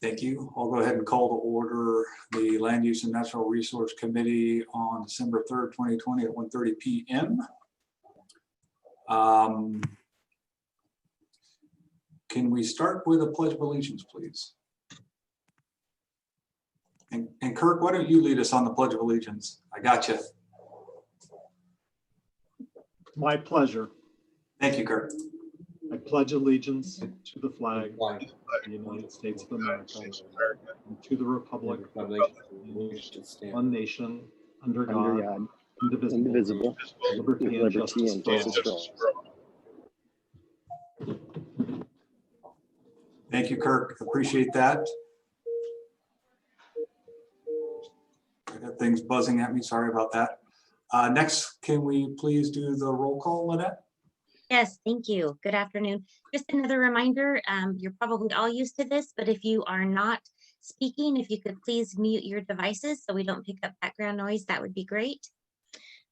Thank you. I'll go ahead and call to order the Land Use and Natural Resource Committee on December 3rd, 2020 at 1:30 p.m. Can we start with a Pledge of Allegiance, please? And Kirk, why don't you lead us on the Pledge of Allegiance? I got you. My pleasure. Thank you, Kirk. I pledge allegiance to the flag of the United States of America and to the republic, one nation, under God, indivisible, with liberty and justice for all. Thank you, Kirk. Appreciate that. I got things buzzing at me. Sorry about that. Next, can we please do the roll call, Lynette? Yes, thank you. Good afternoon. Just another reminder, you're probably all used to this, but if you are not speaking, if you could please mute your devices so we don't pick up background noise, that would be great.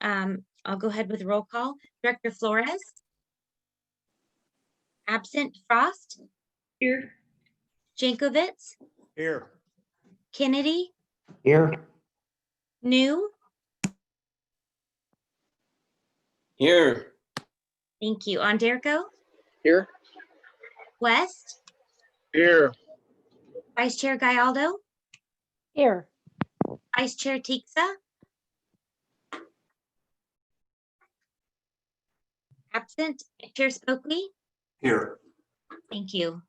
I'll go ahead with roll call. Director Flores? Absent. Frost? Here. Jankovitz? Here. Kennedy? Here. New? Here. Thank you. Onderko? Here. West? Here. Vice Chair Gallardo? Here. Vice Chair Tixa? Absent. Chair Spokely? Here. Thank you.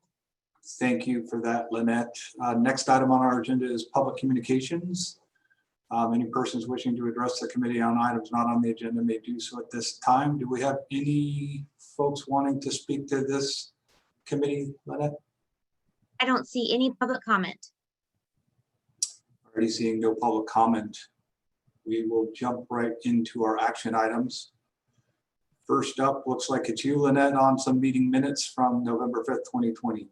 Thank you for that, Lynette. Next item on our agenda is public communications. Any persons wishing to address the committee on items not on the agenda may do so at this time. Do we have any folks wanting to speak to this committee, Lynette? I don't see any public comment. Already seeing no public comment. We will jump right into our action items. First up, looks like it's you, Lynette, on some meeting minutes from November 5th, 2020.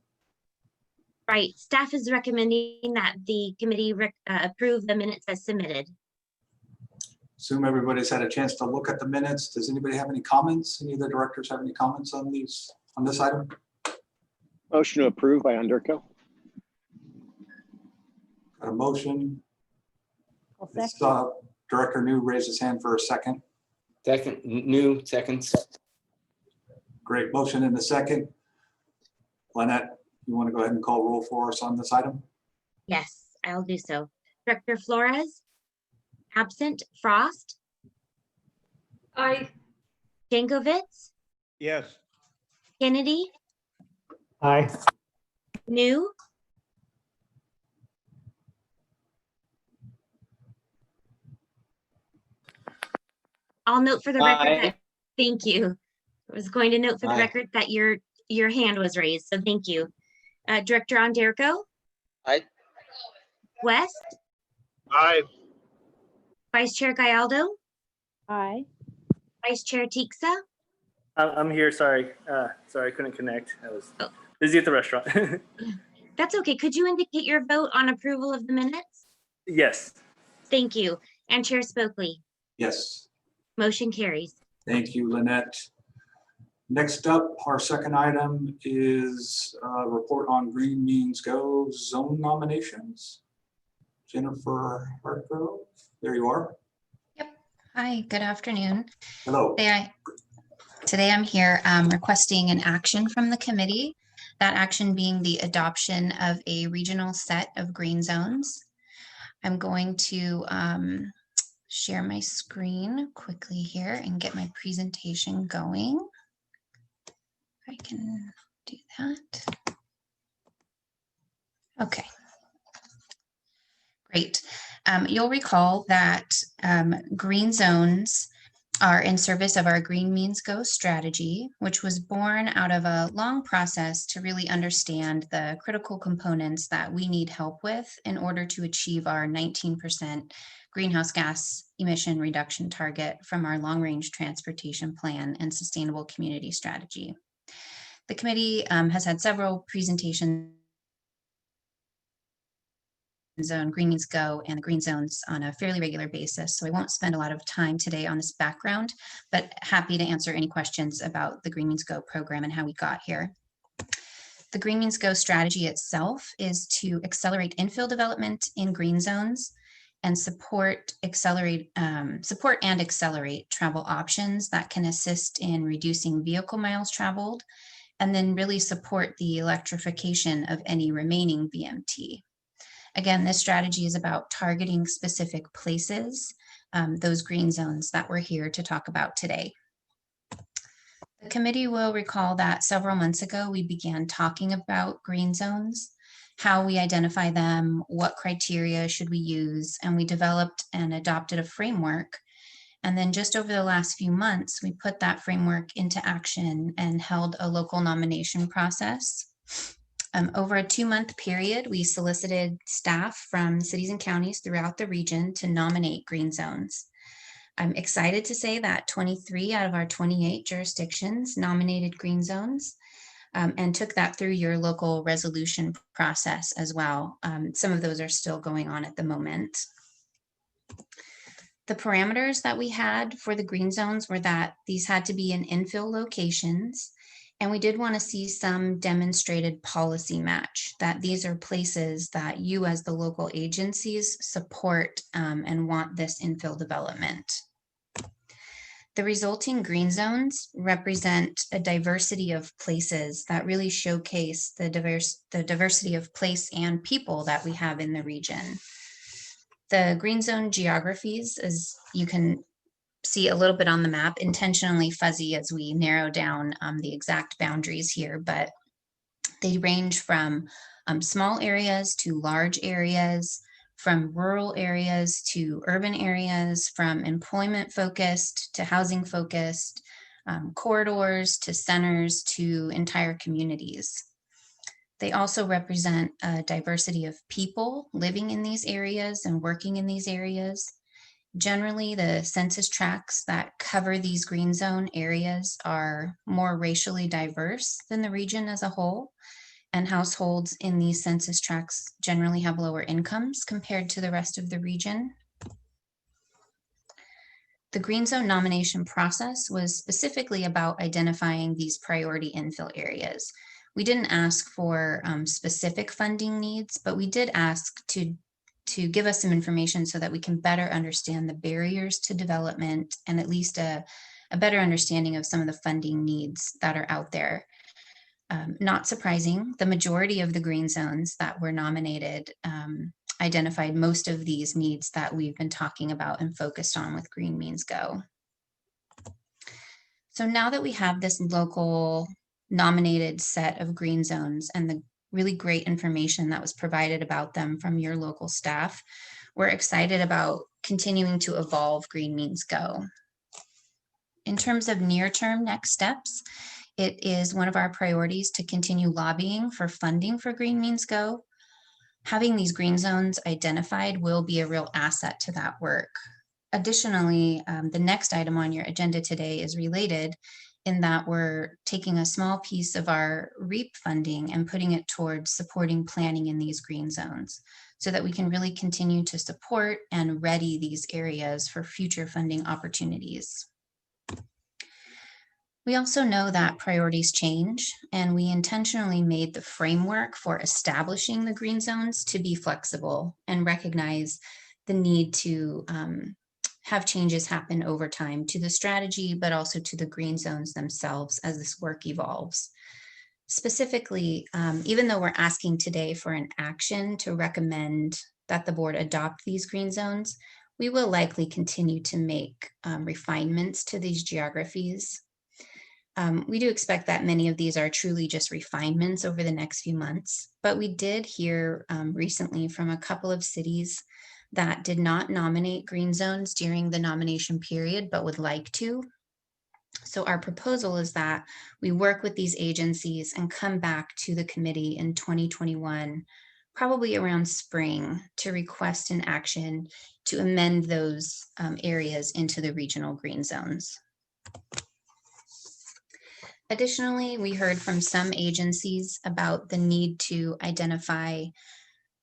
Right. Staff is recommending that the committee approve the minutes as submitted. Assume everybody's had a chance to look at the minutes. Does anybody have any comments? Any of the directors have any comments on this item? Motion to approve by Underco. Got a motion. I'll It's, second. Director New raised his hand for a second. Second, New, seconds. Great motion in the second. Lynette, you want to go ahead and call roll for us on this item? Yes, I'll do so. Director Flores? Absent. Frost? Aye. Jankovitz? Yes. Kennedy? Aye. New? I'll note for the record Aye. that, thank you. I was going to note for the Aye. record that your hand was raised, so thank you. Director Onderko? Aye. West? Aye. Vice Chair Gallardo? Aye. Vice Chair Tixa? I'm here. Sorry. Sorry, I couldn't connect. I was Oh. busy at the restaurant. That's okay. Could you indicate your vote on approval of the minutes? Yes. Thank you. And Chair Spokely? Yes. Motion carries. Thank you, Lynette. Next up, our second item is a report on Green Means Go zone nominations. Jennifer Hartgrove, there you are. Yep. Hi, good afternoon. Hello. Today I'm here requesting an action from the committee, that action being the adoption of a regional set of green zones. I'm going to share my screen quickly here and get my presentation going. I can do that. Okay. Great. You'll recall that green zones are in service of our Green Means Go strategy, which was born out of a long process to really understand the critical components that we need help with in order to achieve our 19% greenhouse gas emission reduction target from our long-range transportation plan and sustainable community strategy. The committee has had several presentations zone, Green Means Go, and the green zones on a fairly regular basis. So I won't spend a lot of time today on this background, but happy to answer any questions about the Green Means Go program and how we got here. The Green Means Go strategy itself is to accelerate infill development in green zones and support and accelerate travel options that can assist in reducing vehicle miles traveled, and then really support the electrification of any remaining VMT. Again, this strategy is about targeting specific places, those green zones that we're here to talk about today. The committee will recall that several months ago, we began talking about green zones, how we identify them, what criteria should we use, and we developed and adopted a framework. And then just over the last few months, we put that framework into action and held a local nomination process. Over a 2-month period, we solicited staff from cities and counties throughout the region to nominate green zones. I'm excited to say that 23 out of our 28 jurisdictions nominated green zones and took that through your local resolution process as well. Some of those are still going on at the moment. The parameters that we had for the green zones were that these had to be in infill locations, and we did want to see some demonstrated policy match, that these are places that you as the local agencies support and want this infill development. The resulting green zones represent a diversity of places that really showcase the diversity of place and people that we have in the region. The green zone geographies, as you can see a little bit on the map, intentionally fuzzy as we narrow down the exact boundaries here, but they range from small areas to large areas, from rural areas to urban areas, from employment focused to housing focused, corridors to centers to entire communities. They also represent a diversity of people living in these areas and working in these areas. Generally, the census tracts that cover these green zone areas are more racially diverse than the region as a whole, and households in these census tracts generally have lower incomes compared to the rest of the region. The green zone nomination process was specifically about identifying these priority infill areas. We didn't ask for specific funding needs, but we did ask to give us some information so that we can better understand the barriers to development and at least a better understanding of some of the funding needs that are out there. Not surprising, the majority of the green zones that were nominated identified most of these needs that we've been talking about and focused on with Green Means Go. So now that we have this local nominated set of green zones and the really great information that was provided about them from your local staff, we're excited about continuing to evolve Green Means Go. In terms of near-term next steps, it is one of our priorities to continue lobbying for funding for Green Means Go. Having these green zones identified will be a real asset to that work. Additionally, the next item on your agenda today is related in that we're taking a small piece of our REAP funding and putting it towards supporting planning in these green zones so that we can really continue to support and ready these areas for future funding opportunities. We also know that priorities change, and we intentionally made the framework for establishing the green zones to be flexible and recognize the need to have changes happen over time to the strategy, but also to the green zones themselves as this work evolves. Specifically, even though we're asking today for an action to recommend that the board adopt these green zones, we will likely continue to make refinements to these geographies. We do expect that many of these are truly just refinements over the next few months, but we did hear recently from a couple of cities that did not nominate green zones during the nomination period, but would like to. So our proposal is that we work with these agencies and come back to the committee in 2021, probably around spring, to request an action to amend those areas into the regional green zones. Additionally, we heard from some agencies about the need to identify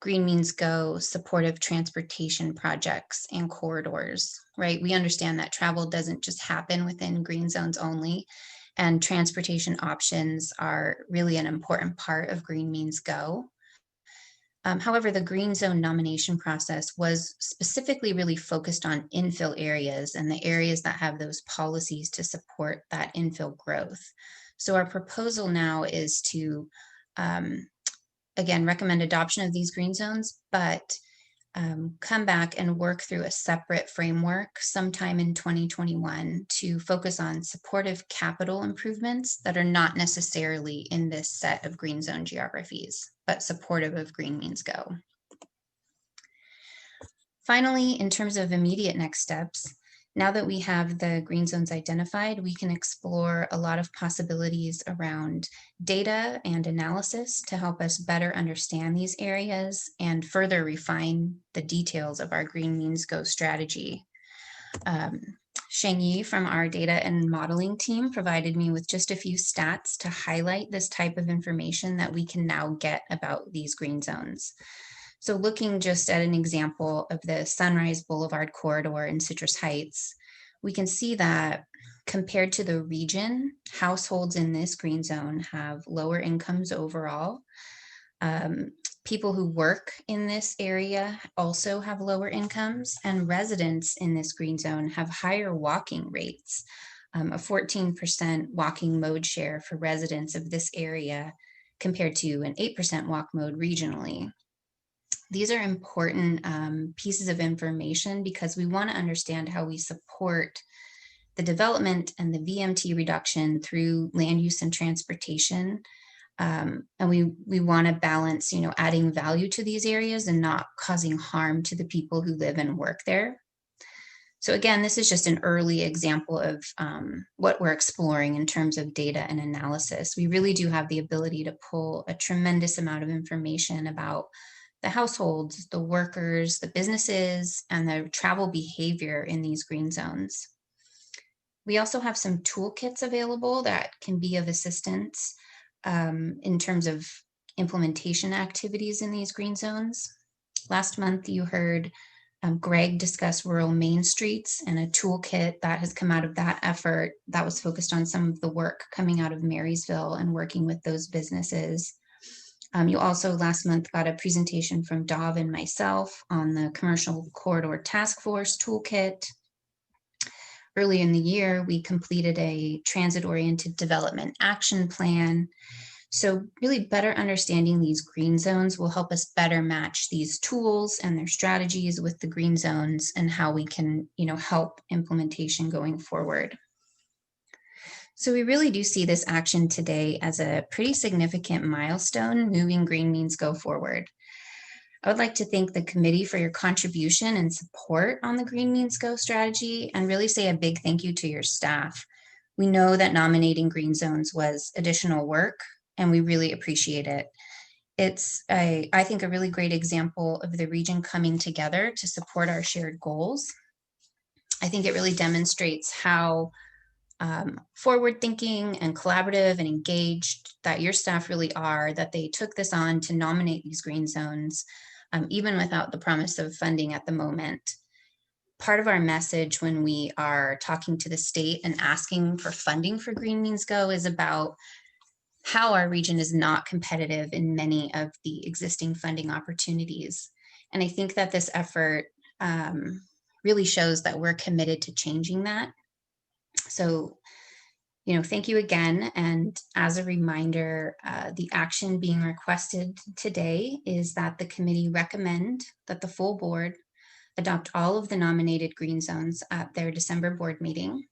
Green Means Go supportive transportation projects and corridors, right? We understand that travel doesn't just happen within green zones only, and transportation options are really an important part of Green Means Go. However, the Green Zone nomination process was specifically really focused on infill areas and the areas that have those policies to support that infill growth. So our proposal now is to, again, recommend adoption of these green zones, but come back and work through a separate framework sometime in 2021 to focus on supportive capital improvements that are not necessarily in this set of green zone geographies, but supportive of Green Means Go. Finally, in terms of immediate next steps, now that we have the green zones identified, we can explore a lot of possibilities around data and analysis to help us better understand these areas and further refine the details of our Green Means Go strategy. Sheng Yi from our data and modeling team provided me with just a few stats to highlight this type of information that we can now get about these green zones. So looking just at an example of the Sunrise Boulevard corridor in Citrus Heights, we can see that compared to the region, households in this green zone have lower incomes overall. People who work in this area also have lower incomes, and residents in this green zone have higher walking rates, a 14% walking mode share for residents of this area compared to an 8% walk mode regionally. These are important pieces of information because we want to understand how we support the development and the VMT reduction through land use and transportation. And we want to balance, adding value to these areas and not causing harm to the people who live and work there. So again, this is just an early example of what we're exploring in terms of data and analysis. We really do have the ability to pull a tremendous amount of information about the households, the workers, the businesses, and the travel behavior in these green zones. We also have some toolkits available that can be of assistance in terms of implementation activities in these green zones. Last month, you heard Greg discuss rural main streets and a toolkit that has come out of that effort that was focused on some of the work coming out of Marysville and working with those businesses. You also last month got a presentation from Dov and myself on the Commercial Corridor Task Force Toolkit. Early in the year, we completed a transit-oriented development action plan. So really better understanding these green zones will help us better match these tools and their strategies with the green zones and how we can, help implementation going forward. So we really do see this action today as a pretty significant milestone moving Green Means Go forward. I would like to thank the committee for your contribution and support on the Green Means Go strategy and really say a big thank you to your staff. We know that nominating green zones was additional work and we really appreciate it. It's, I think, a really great example of the region coming together to support our shared goals. I think it really demonstrates how forward-thinking and collaborative and engaged that your staff really are, that they took this on to nominate these green zones, even without the promise of funding at the moment. Part of our message when we are talking to the state and asking for funding for Green Means Go is about how our region is not competitive in many of the existing funding opportunities. And I think that this effort really shows that we're committed to changing that. So, thank you again. And as a reminder, the action being requested today is that the committee recommend that the full board adopt all of the nominated green zones at their December board meeting.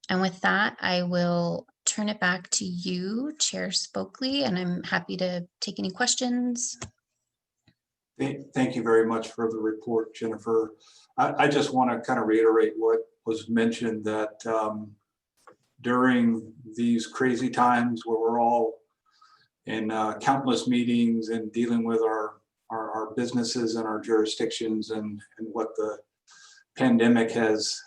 And with that, I will turn it back to you, Chair Spokley, and I'm happy to take any questions. Thank you very much for the report, Jennifer. I just want to kind of reiterate what was mentioned, that during these crazy times where we're all in countless meetings and dealing with our businesses and our jurisdictions and what the pandemic has,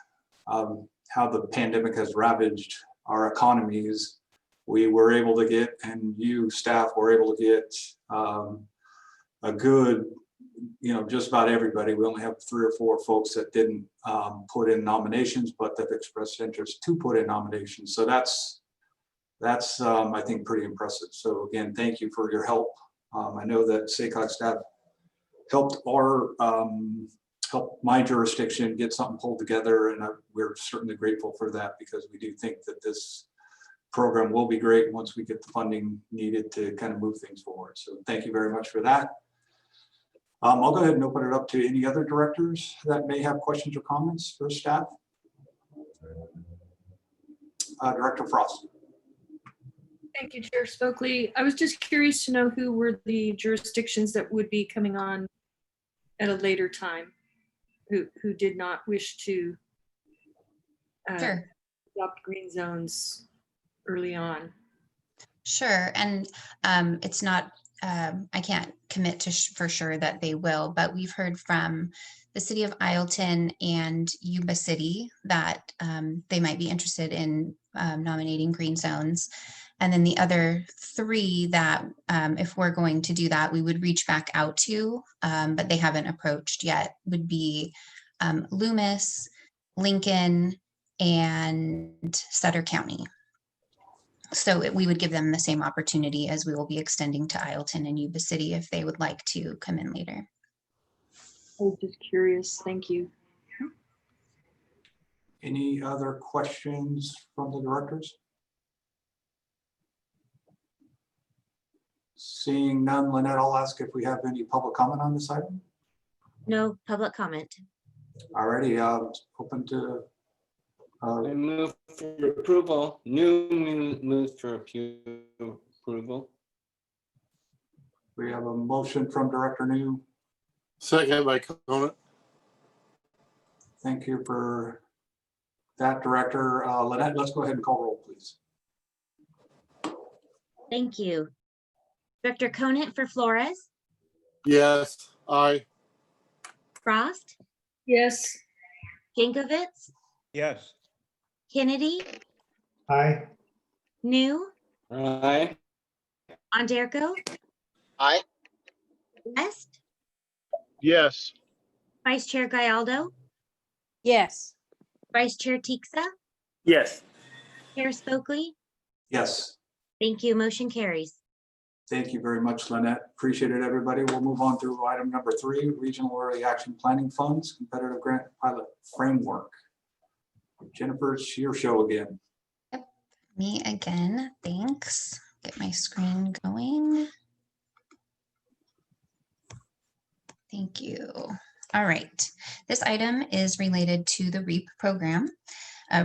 how the pandemic has ravaged our economies, we were able to get, and you staff were able to get a good just about everybody. We only have 3 or 4 folks that didn't put in nominations, but that expressed interest to put in nominations. So that's I think pretty impressive. So again, thank you for your help. I know that SACOG staff helped my jurisdiction get something pulled together, and we're certainly grateful for that, because we do think that this program will be great once we get the funding needed to kind of move things forward. So thank you very much for that. I'll go ahead and open it up to any other directors that may have questions or comments for staff. Director Frost. Thank you, Chair Stokely. I was just curious to know who were the jurisdictions that would be coming on at a later time, who did not wish to Sure. adopt green zones early on. Sure. And it's not, I can't commit to for sure that they will, but we've heard from the city of Ileton and Yuba City that they might be interested in nominating green zones. And then the other 3 that if we're going to do that, we would reach back out to, but they haven't approached yet, would be Loomis, Lincoln, and Sutter County. So we would give them the same opportunity as we will be extending to Ileton and Yuba City if they would like to come in later. I was just curious. Thank you. Any other questions from the directors? Seeing none, Lynette, I'll ask if we have any public comment on this item. No public comment. Alrighty, open to. I move for approval. New move for approval. We have a motion from Director New. Second by Conant. Thank you for that, Director. Lynette, let's go ahead and call roll, please. Thank you. Director Conant for Flores, Yes. Aye. Frost, Yes. Jankovich, Yes. Kennedy, Aye. New, Aye. Anderko, Aye. West, Yes. Vice Chair Gallardo, Yes. Vice Chair Teexa, Yes. Chair Stokely. Yes. Thank you. Motion carries. Thank you very much, Lynette. Appreciate it, everybody. We'll move on to item number 3, Regional Early Action Planning Funds, Competitive Grant Pilot Framework. Jennifer, it's your show again. Yep. Me again. Thanks. Get my screen going. Thank you. All right. This item is related to the REAP program.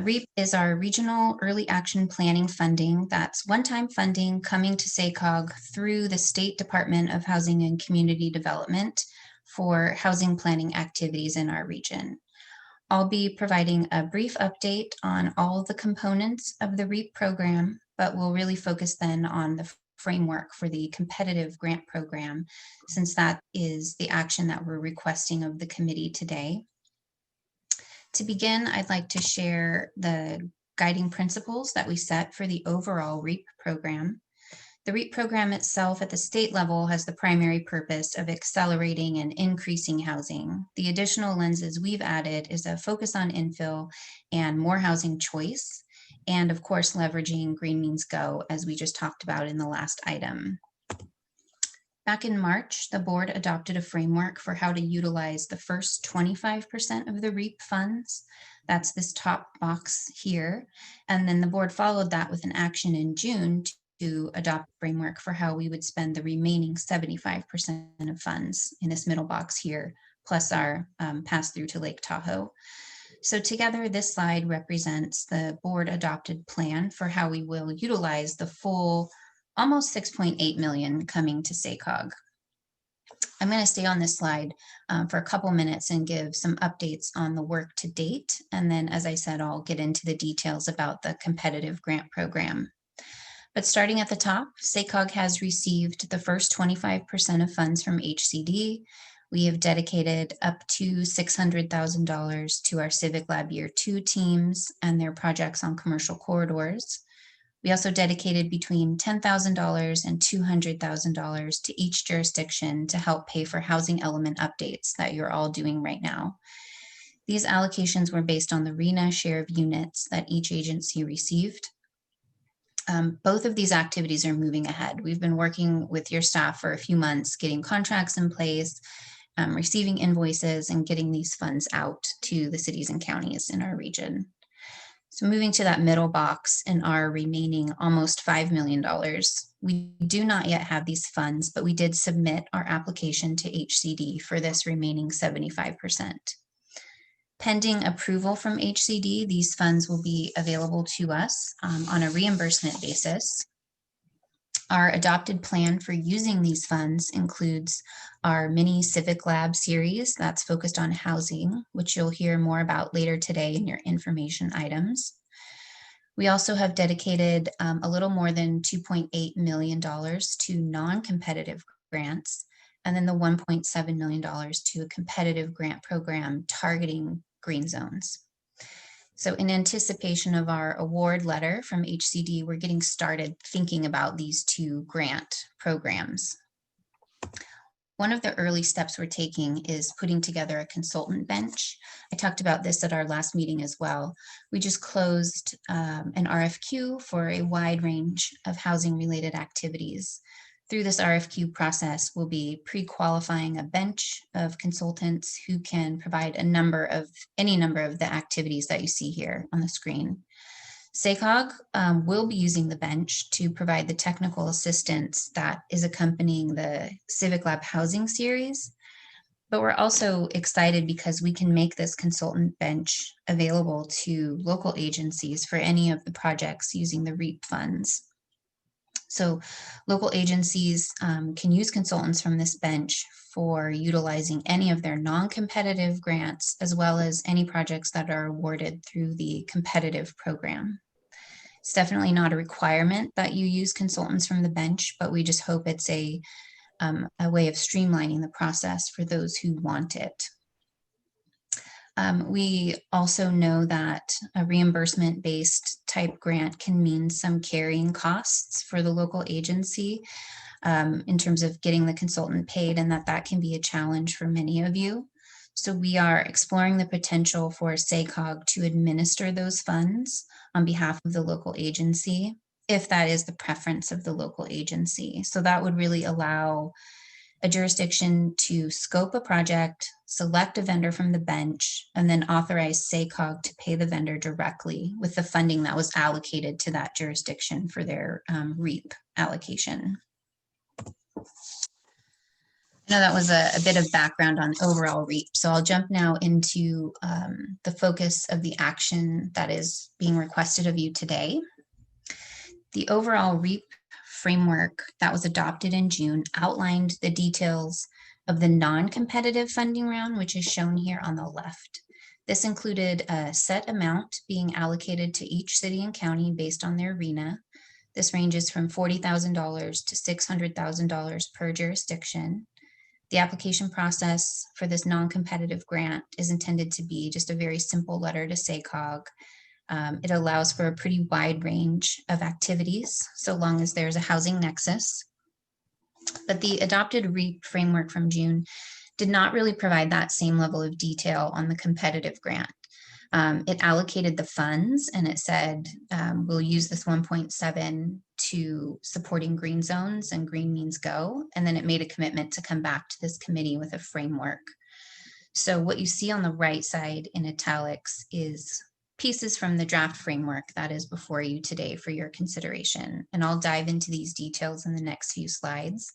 REAP is our Regional Early Action Planning funding. That's one-time funding coming to SACOG through the State Department of Housing and Community Development for housing planning activities in our region. I'll be providing a brief update on all the components of the REAP program, but we'll really focus then on the framework for the competitive grant program, since that is the action that we're requesting of the committee today. To begin, I'd like to share the guiding principles that we set for the overall REAP program. The REAP program itself at the state level has the primary purpose of accelerating and increasing housing. The additional lenses we've added is a focus on infill and more housing choice, and of course, leveraging Green Means Go, as we just talked about in the last item. Back in March, the board adopted a framework for how to utilize the first 25% of the REAP funds. That's this top box here. And then the board followed that with an action in June to adopt a framework for how we would spend the remaining 75% of funds in this middle box here, plus our pass through to Lake Tahoe. So together, this slide represents the board adopted plan for how we will utilize the full almost 6.8 million coming to SACOG. I'm going to stay on this slide for a couple minutes and give some updates on the work to date. And then, as I said, I'll get into the details about the competitive grant program. But starting at the top, SACOG has received the first 25% of funds from HCD. We have dedicated up to $600,000 to our Civic Lab Year 2 teams and their projects on commercial corridors. We also dedicated between $10,000 and $200,000 to each jurisdiction to help pay for housing element updates that you're all doing right now. These allocations were based on the RENA share of units that each agency received. Both of these activities are moving ahead. We've been working with your staff for a few months, getting contracts in place, receiving invoices, and getting these funds out to the cities and counties in our region. So moving to that middle box in our remaining almost $5 million, we do not yet have these funds, but we did submit our application to HCD for this remaining 75%. Pending approval from HCD, these funds will be available to us on a reimbursement basis. Our adopted plan for using these funds includes our mini Civic Lab series that's focused on housing, which you'll hear more about later today in your information items. We also have dedicated a little more than $2.8 million to non-competitive grants, and then the $1.7 million to a competitive grant program targeting green zones. So in anticipation of our award letter from HCD, we're getting started thinking about these two grant programs. One of the early steps we're taking is putting together a consultant bench. I talked about this at our last meeting as well. We just closed an RFQ for a wide range of housing related activities. Through this RFQ process, we'll be pre-qualifying a bench of consultants who can provide any number of the activities that you see here on the screen. SACOG will be using the bench to provide the technical assistance that is accompanying the Civic Lab housing series. But we're also excited because we can make this consultant bench available to local agencies for any of the projects using the REAP funds. So local agencies can use consultants from this bench for utilizing any of their non-competitive grants, as well as any projects that are awarded through the competitive program. It's definitely not a requirement that you use consultants from the bench, but we just hope it's a way of streamlining the process for those who want it. We also know that a reimbursement-based type grant can mean some carrying costs for the local agency in terms of getting the consultant paid, and that can be a challenge for many of you. So we are exploring the potential for SACOG to administer those funds on behalf of the local agency, if that is the preference of the local agency. So that would really allow a jurisdiction to scope a project, select a vendor from the bench, and then authorize SACOG to pay the vendor directly with the funding that was allocated to that jurisdiction for their REAP allocation. I know that was a bit of background on overall REAP, so I'll jump now into the focus of the action that is being requested of you today. The overall REAP framework that was adopted in June outlined the details of the non-competitive funding round, which is shown here on the left. This included a set amount being allocated to each city and county based on their RENA. This ranges from $40,000 to $600,000 per jurisdiction. The application process for this non-competitive grant is intended to be just a very simple letter to SACOG. It allows for a pretty wide range of activities, so long as there's a housing nexus. But the adopted REAP framework from June did not really provide that same level of detail on the competitive grant. It allocated the funds and it said, we'll use this 1.7 to supporting green zones and green means go. And then it made a commitment to come back to this committee with a framework. So what you see on the right side in italics is pieces from the draft framework that is before you today for your consideration. And I'll dive into these details in the next few slides,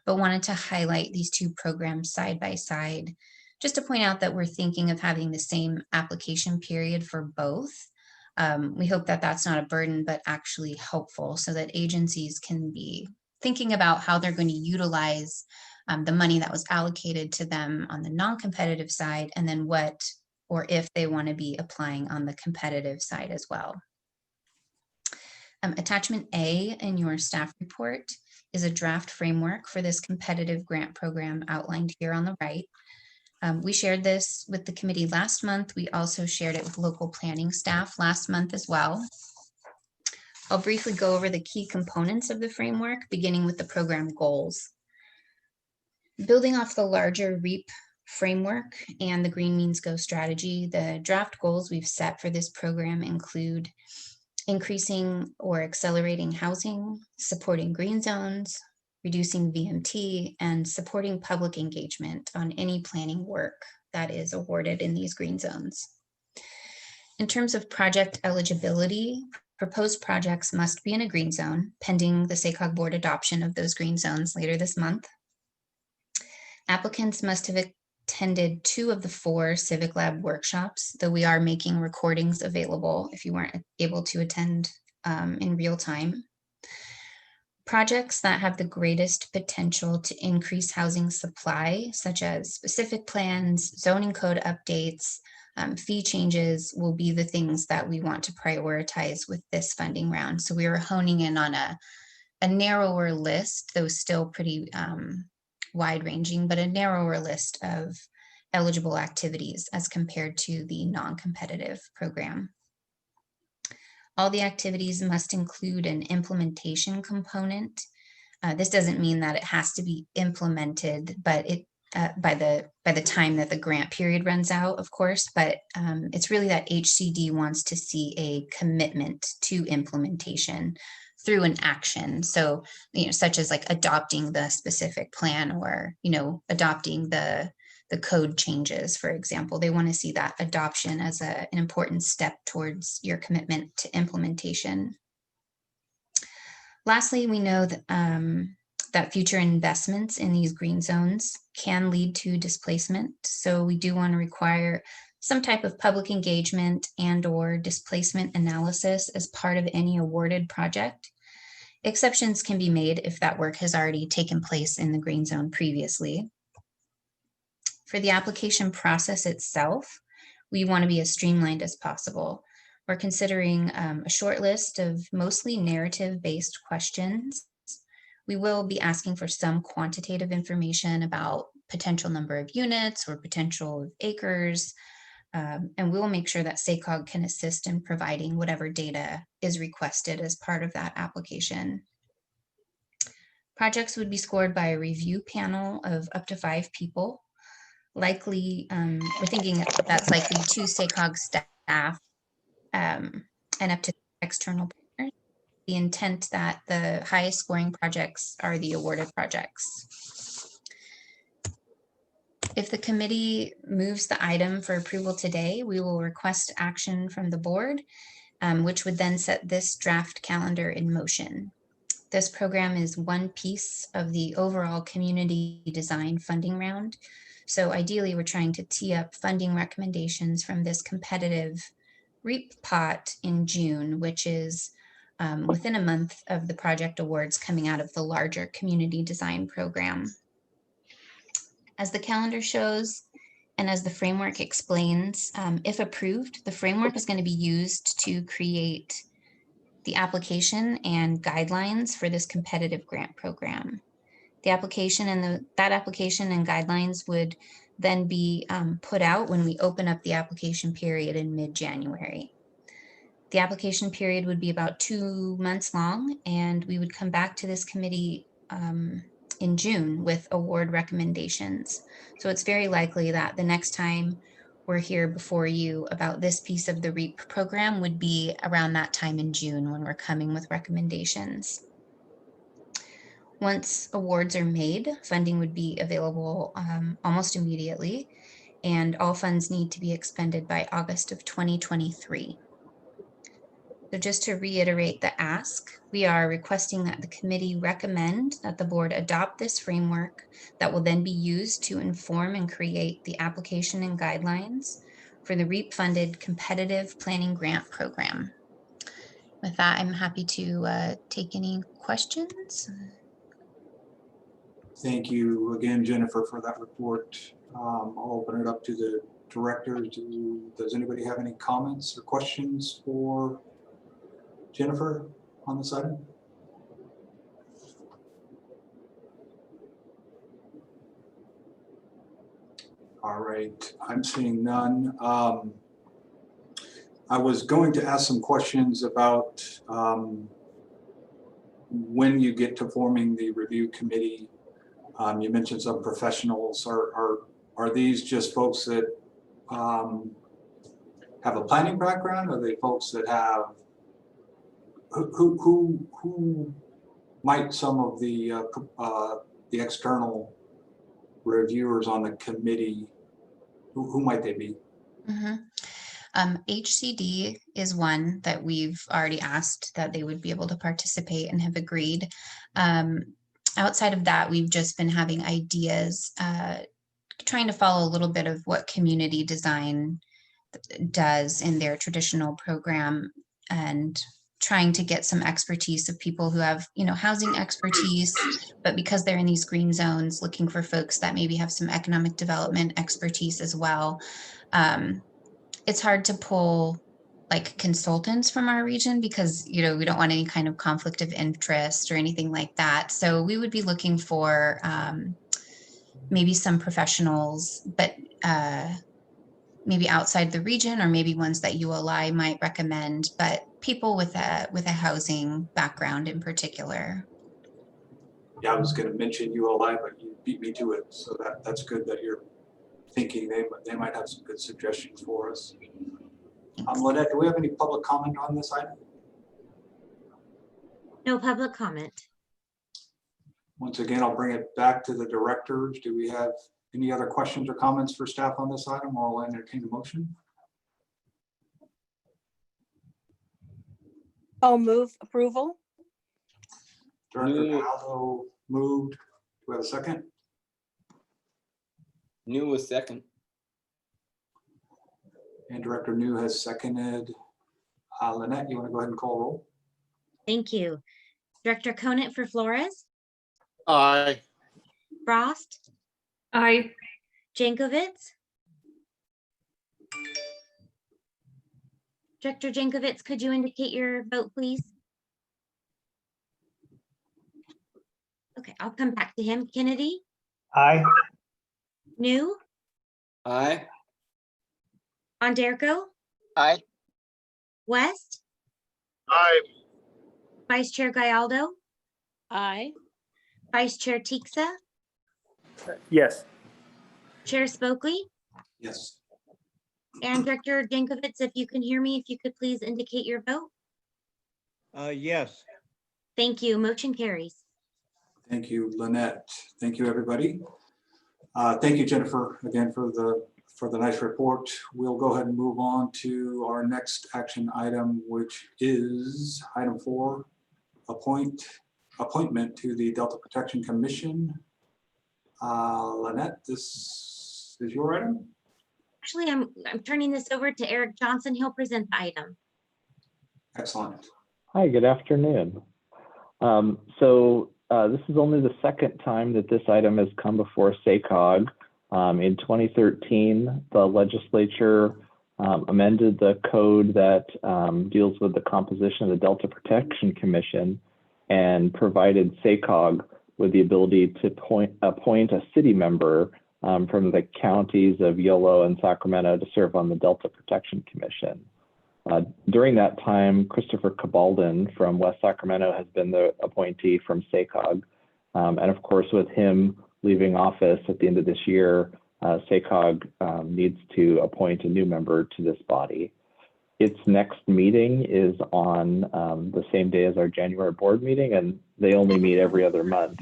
but wanted to highlight these two programs side by side, just to point out that we're thinking of having the same application period for both. We hope that that's not a burden, but actually helpful so that agencies can be thinking about how they're going to utilize the money that was allocated to them on the non-competitive side, and then what or if they want to be applying on the competitive side as well. Attachment A in your staff report is a draft framework for this competitive grant program outlined here on the right. We shared this with the committee last month. We also shared it with local planning staff last month as well. I'll briefly go over the key components of the framework, beginning with the program goals. Building off the larger REAP framework and the Green Means Go strategy, the draft goals we've set for this program include increasing or accelerating housing, supporting green zones, reducing VMT, and supporting public engagement on any planning work that is awarded in these green zones. In terms of project eligibility, proposed projects must be in a green zone pending the SACOG board adoption of those green zones later this month. Applicants must have attended 2 of the 4 Civic Lab workshops, though we are making recordings available if you weren't able to attend in real time. Projects that have the greatest potential to increase housing supply, such as specific plans, zoning code updates, fee changes, will be the things that we want to prioritize with this funding round. So we are honing in on a narrower list, though still pretty wide ranging, but a narrower list of eligible activities as compared to the non-competitive program. All the activities must include an implementation component. This doesn't mean that it has to be implemented, but it by the time that the grant period runs out, of course, but it's really that HCD wants to see a commitment to implementation through an action. So, such as like adopting the specific plan or, adopting the code changes, for example. They want to see that adoption as an important step towards your commitment to implementation. Lastly, we know that, that future investments in these green zones can lead to displacement. So we do want to require some type of public engagement and/or displacement analysis as part of any awarded project. Exceptions can be made if that work has already taken place in the green zone previously. For the application process itself, we want to be as streamlined as possible. We're considering a short list of mostly narrative-based questions. We will be asking for some quantitative information about potential number of units or potential acres, and we'll make sure that SACOG can assist in providing whatever data is requested as part of that application. Projects would be scored by a review panel of up to 5 people. Likely, we're thinking that's likely 2 SACOG staff and up to external partners. The intent that the highest scoring projects are the awarded projects. If the committee moves the item for approval today, we will request action from the board, which would then set this draft calendar in motion. This program is one piece of the overall community design funding round. So ideally, we're trying to tee up funding recommendations from this competitive REAP pot in June, which is within a month of the project awards coming out of the larger community design program. As the calendar shows, and as the framework explains, if approved, the framework is going to be used to create the application and guidelines for this competitive grant program. The application and that application and guidelines would then be put out when we open up the application period in mid-January. The application period would be about 2 months long, and we would come back to this committee in June with award recommendations. So it's very likely that the next time we're here before you about this piece of the REAP program would be around that time in June when we're coming with recommendations. Once awards are made, funding would be available almost immediately, and all funds need to be expended by August of 2023. So just to reiterate the ask, we are requesting that the committee recommend that the board adopt this framework that will then be used to inform and create the application and guidelines for the REAP-funded competitive planning grant program. With that, I'm happy to take any questions. Thank you again, Jennifer, for that report. I'll open it up to the director. Does anybody have any comments or questions for Jennifer on this item? All right, I'm seeing none. I was going to ask some questions about when you get to forming the review committee, you mentioned some professionals. Are these just folks that have a planning background? Are they folks that have who might some of the external reviewers on the committee, who might they be? HCD is one that we've already asked that they would be able to participate and have agreed. Outside of that, we've just been having ideas, trying to follow a little bit of what community design does in their traditional program, and trying to get some expertise of people who have, housing expertise, but because they're in these green zones, looking for folks that maybe have some economic development expertise as well. It's hard to pull like consultants from our region because, we don't want any kind of conflict of interest or anything like that. So we would be looking for maybe some professionals, but maybe outside the region, or maybe ones that ULI might recommend, but people with a housing background in particular. Yeah, I was going to mention ULI, but you beat me to it. So that's good that you're thinking they might have some good suggestions for us. Lynette, do we have any public comment on this item? No public comment. Once again, I'll bring it back to the directors. Do we have any other questions or comments for staff on this item, or I'll entertain a motion? I'll move approval. Director Aldo moved. Do we have a second? New was second. And Director New has seconded. Lynette, you want to go ahead and call roll? Thank you. Director Conant for Flores, Aye. Frost, Aye. Jankovitz. Director Jankovitz, could you indicate your vote, please? Okay, I'll come back to him. Kennedy, Aye. New, Aye. Onderko, Aye. West, Aye. Vice Chair Gallardo, Aye. Vice Chair Teeksa, Yes. Chair Spokely, Yes. and Director Jankovitz, if you can hear me, if you could please indicate your vote. Yes. Thank you. Motion carries. Thank you, Lynette. Thank you, everybody. Thank you, Jennifer, again for the nice report. We'll go ahead and move on to our next action item, which is item 4, appointment to the Delta Protection Commission. Lynette, this is your item. Actually, I'm turning this over to Eric Johnson. He'll present the item. Excellent. Hi, good afternoon. This is only the second time that this item has come before SACOG. In 2013, the legislature amended the code that deals with the composition of the Delta Protection Commission and provided SACOG with the ability to appoint a city member from the counties of Yolo and Sacramento to serve on the Delta Protection Commission. During that time, Christopher Cabaldon from West Sacramento has been the appointee from SACOG. And of course, with him leaving office at the end of this year, SACOG needs to appoint a new member to this body. Its next meeting is on the same day as our January board meeting, and they only meet every other month.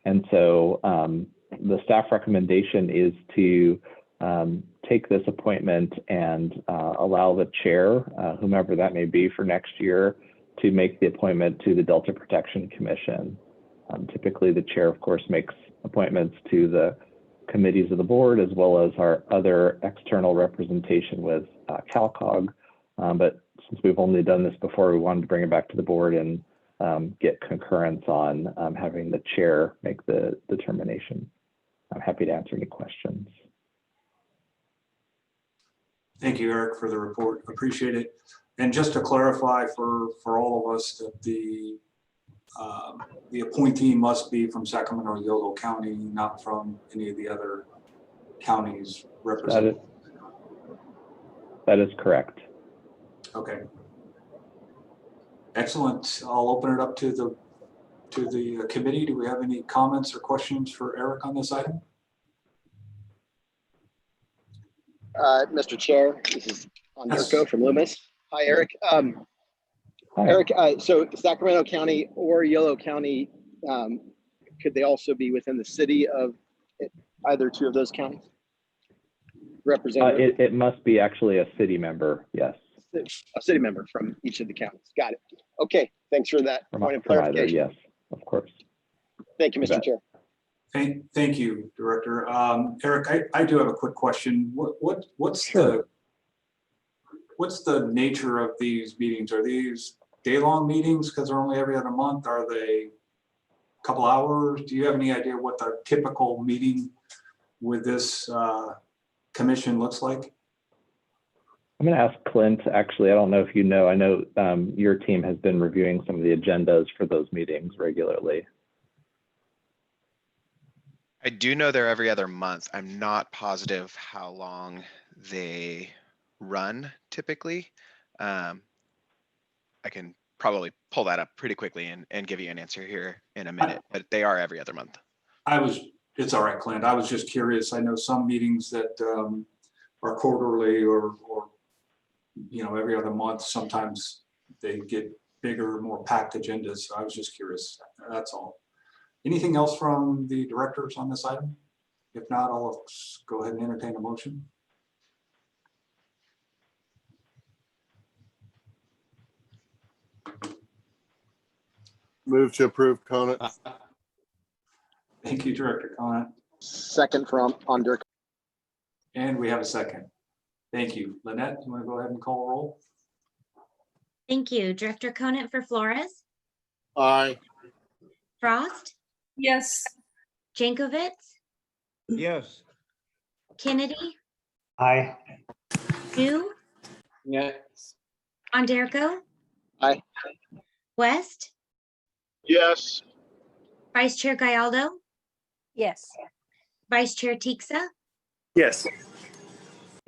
And so the staff recommendation is to take this appointment and allow the chair, whomever that may be for next year, to make the appointment to the Delta Protection Commission. Typically, the chair, of course, makes appointments to the committees of the board, as well as our other external representation with CalCog. But since we've only done this before, we wanted to bring it back to the board and get concurrence on having the chair make the determination. I'm happy to answer any questions. Thank you, Eric, for the report. Appreciate it. And just to clarify for all of us that the appointee must be from Sacramento or Yolo County, not from any of the other counties represented. That is correct. Okay. Excellent. I'll open it up to to the committee. Do we have any comments or questions for Eric on this item? Mr. Chair, this is Underco Yes. from Loomis. Hi, Eric. Hi. Eric, so Sacramento County or Yolo County, could they also be within the city of either two of those counties? Representative, It must be actually a city member, yes. a city member from each of the counties. Got it. Okay, thanks for that From point of either, clarification. yes, of course. Thank you, You Mr. bet. Chair. Thank you, Director. Eric, I do have a quick question. What's Sure. what's the nature of these meetings? Are these day-long meetings because they're only every other month? Are they a couple hours? Do you have any idea what the typical meeting with this commission looks like? I'm going to ask Clint, actually, I don't know if you know, I know your team has been reviewing some of the agendas for those meetings regularly. I do know they're every other month. I'm not positive how long they run typically. I can probably pull that up pretty quickly and give you an answer here in a minute, but they are every other month. It's all right, Clint. I was just curious. I know some meetings that are quarterly or every other month. Sometimes they get bigger, more packed agendas. So I was just curious. That's all. Anything else from the directors on this item? If not, I'll go ahead and entertain a motion. Move to approve, Conant. Thank you, Director Conant. Second from Underco. And we have a second. Thank you. Lynette, you want to go ahead and call roll? Thank you. Director Conant for Flores, Aye. Frost, Yes. Jankovich, Yes. Kennedy, Aye. New, Yes. Onderko, Aye. West, Yes. Vice Chair Gallardo, Yes. Vice Chair Teexa, Yes.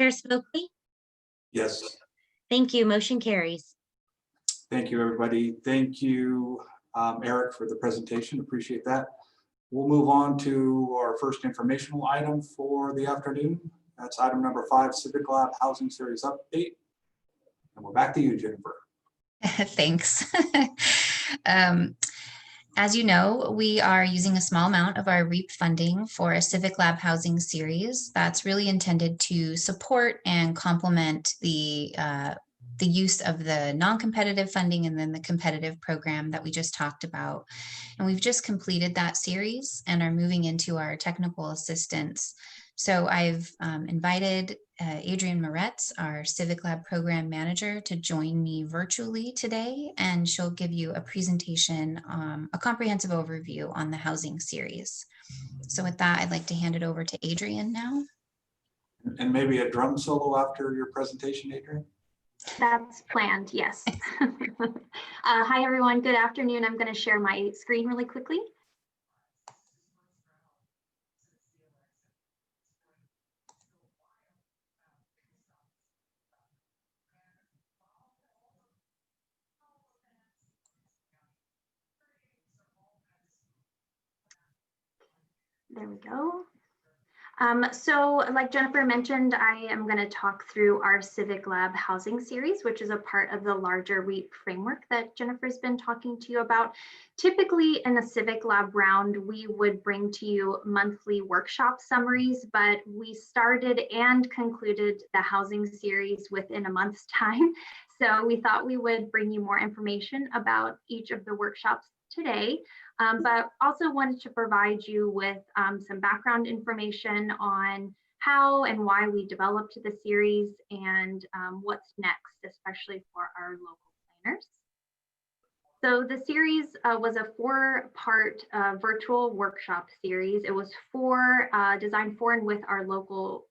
Chair Spokely. Yes. Thank you. Motion carries. Thank you, everybody. Thank you, Eric, for the presentation. Appreciate that. We'll move on to our first informational item for the afternoon. That's item number 5, Civic Lab Housing Series Update. And we're back to you, Jennifer. Thanks. As you know, we are using a small amount of our REAP funding for a Civic Lab housing series that's really intended to support and complement the use of the non-competitive funding and then the competitive program that we just talked about. And we've just completed that series and are moving into our technical assistance. So I've invited Adrienne Moretz, our Civic Lab program manager, to join me virtually today, and she'll give you a presentation, a comprehensive overview on the housing series. So with that, I'd like to hand it over to Adrienne now. And maybe a drum solo after your presentation, Adrienne? That's planned, yes. Hi, everyone. Good afternoon. I'm going to share my screen really quickly. There we go. So like Jennifer mentioned, I am going to talk through our Civic Lab housing series, which is a part of the larger REAP framework that Jennifer's been talking to you about. Typically in a Civic Lab round, we would bring to you monthly workshop summaries, but we started and concluded the housing series within a month's time. So we thought we would bring you more information about each of the workshops today. But also wanted to provide you with some background information on how and why we developed the series and what's next, especially for our local planners. So the series was a 4-part virtual workshop series. It was designed for and with our local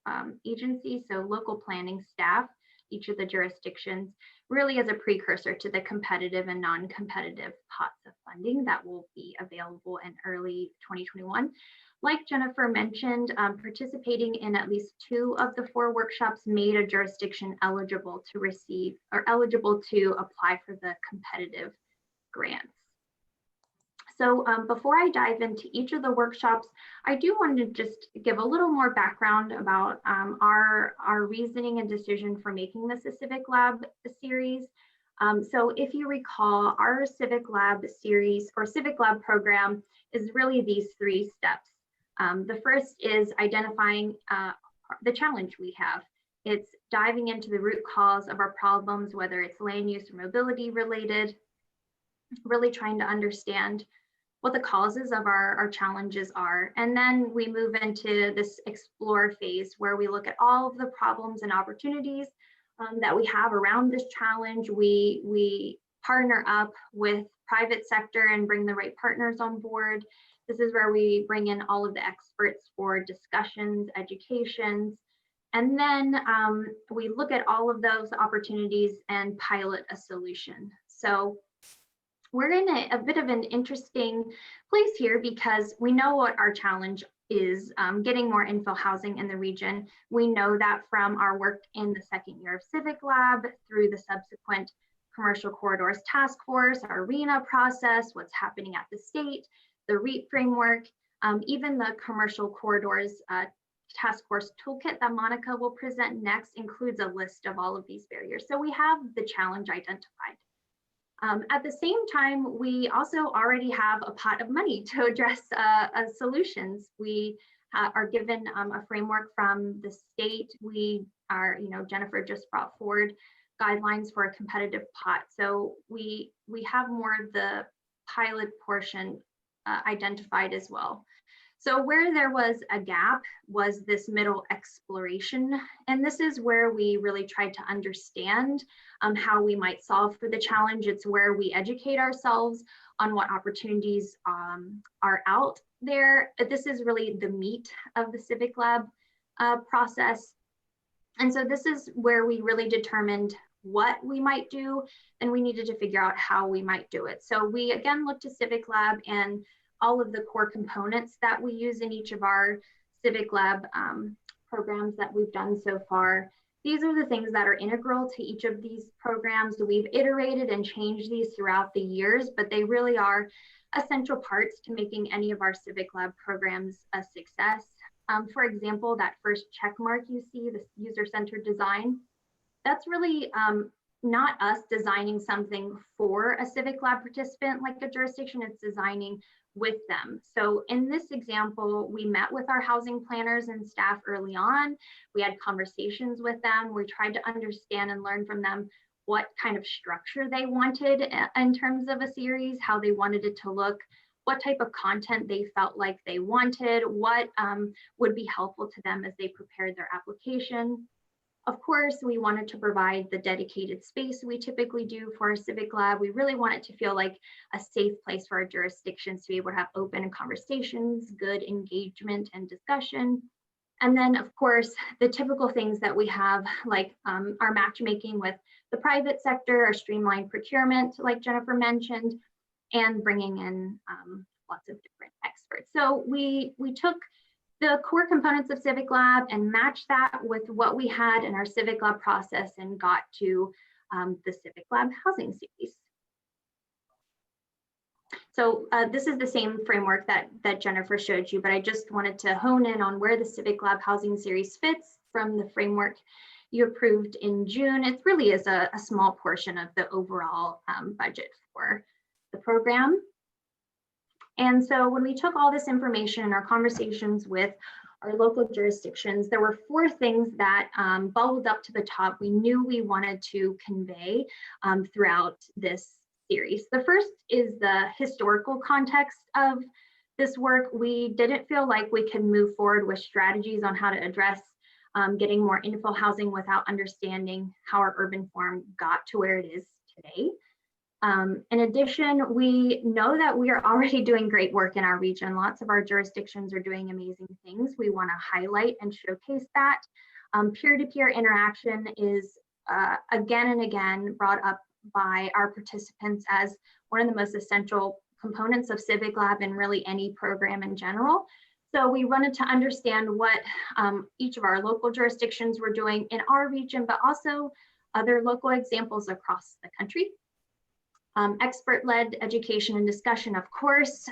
agencies, so local planning staff, each of the jurisdictions, really as a precursor to the competitive and non-competitive pots of funding that will be available in early 2021. Like Jennifer mentioned, participating in at least 2 of the 4 workshops made a jurisdiction eligible to receive or eligible to apply for the competitive grants. So before I dive into each of the workshops, I do want to just give a little more background about our reasoning and decision for making this a Civic Lab series. So if you recall, our Civic Lab series or Civic Lab program is really these 3 steps. The first is identifying the challenge we have. It's diving into the root cause of our problems, whether it's land use or mobility related, really trying to understand what the causes of our challenges are. And then we move into this explore phase where we look at all of the problems and opportunities that we have around this challenge. We partner up with private sector and bring the right partners on board. This is where we bring in all of the experts for discussions, educations, and then we look at all of those opportunities and pilot a solution. So we're in a bit of an interesting place here because we know what our challenge is, getting more infill housing in the region. We know that from our work in the second year of Civic Lab through the subsequent Commercial Corridors Task Force, our RENA process, what's happening at the state, the REAP framework, even the Commercial Corridors Task Force Toolkit that Monica will present next includes a list of all of these barriers. So we have the challenge identified. At the same time, we also already have a pot of money to address solutions. We are given a framework from the state. We are, Jennifer just brought forward guidelines for a competitive pot. So we have more of the pilot portion identified as well. So where there was a gap was this middle exploration. And this is where we really tried to understand how we might solve for the challenge. It's where we educate ourselves on what opportunities are out there. This is really the meat of the Civic Lab process. And so this is where we really determined what we might do, and we needed to figure out how we might do it. So we again looked to Civic Lab and all of the core components that we use in each of our Civic Lab programs that we've done so far. These are the things that are integral to each of these programs. We've iterated and changed these throughout the years, but they really are essential parts to making any of our Civic Lab programs a success. For example, that first check mark you see, the user-centered design, that's really not us designing something for a Civic Lab participant like a jurisdiction, it's designing with them. So in this example, we met with our housing planners and staff early on. We had conversations with them. We tried to understand and learn from them what kind of structure they wanted in terms of a series, how they wanted it to look, what type of content they felt like they wanted, what would be helpful to them as they prepared their application. Of course, we wanted to provide the dedicated space we typically do for a Civic Lab. We really want it to feel like a safe place for our jurisdictions to be able to have open conversations, good engagement and discussion. And then, of course, the typical things that we have, like our matchmaking with the private sector, our streamlined procurement, like Jennifer mentioned, and bringing in lots of different experts. So we took the core components of Civic Lab and matched that with what we had in our Civic Lab process and got to the Civic Lab housing series. So this is the same framework that Jennifer showed you, but I just wanted to hone in on where the Civic Lab housing series fits from the framework you approved in June. It really is a small portion of the overall budget for the program. And so when we took all this information in our conversations with our local jurisdictions, there were 4 things that bubbled up to the top we knew we wanted to convey throughout this series. The first is the historical context of this work. We didn't feel like we could move forward with strategies on how to address getting more infill housing without understanding how our urban form got to where it is today. In addition, we know that we are already doing great work in our region. Lots of our jurisdictions are doing amazing things. We want to highlight and showcase that. Peer-to-peer interaction is again and again brought up by our participants as one of the most essential components of Civic Lab and really any program in general. So we wanted to understand what each of our local jurisdictions were doing in our region, but also other local examples across the country. Expert-led education and discussion, of course.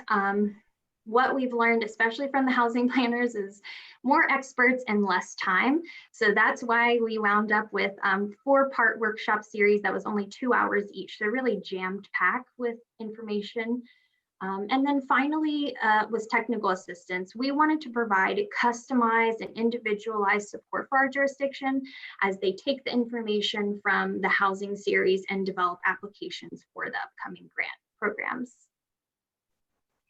What we've learned, especially from the housing planners, is more experts and less time. So that's why we wound up with 4-part workshop series that was only 2 hours each. They're really jammed packed with information. And then finally was technical assistance. We wanted to provide customized and individualized support for our jurisdiction as they take the information from the housing series and develop applications for the upcoming grant programs.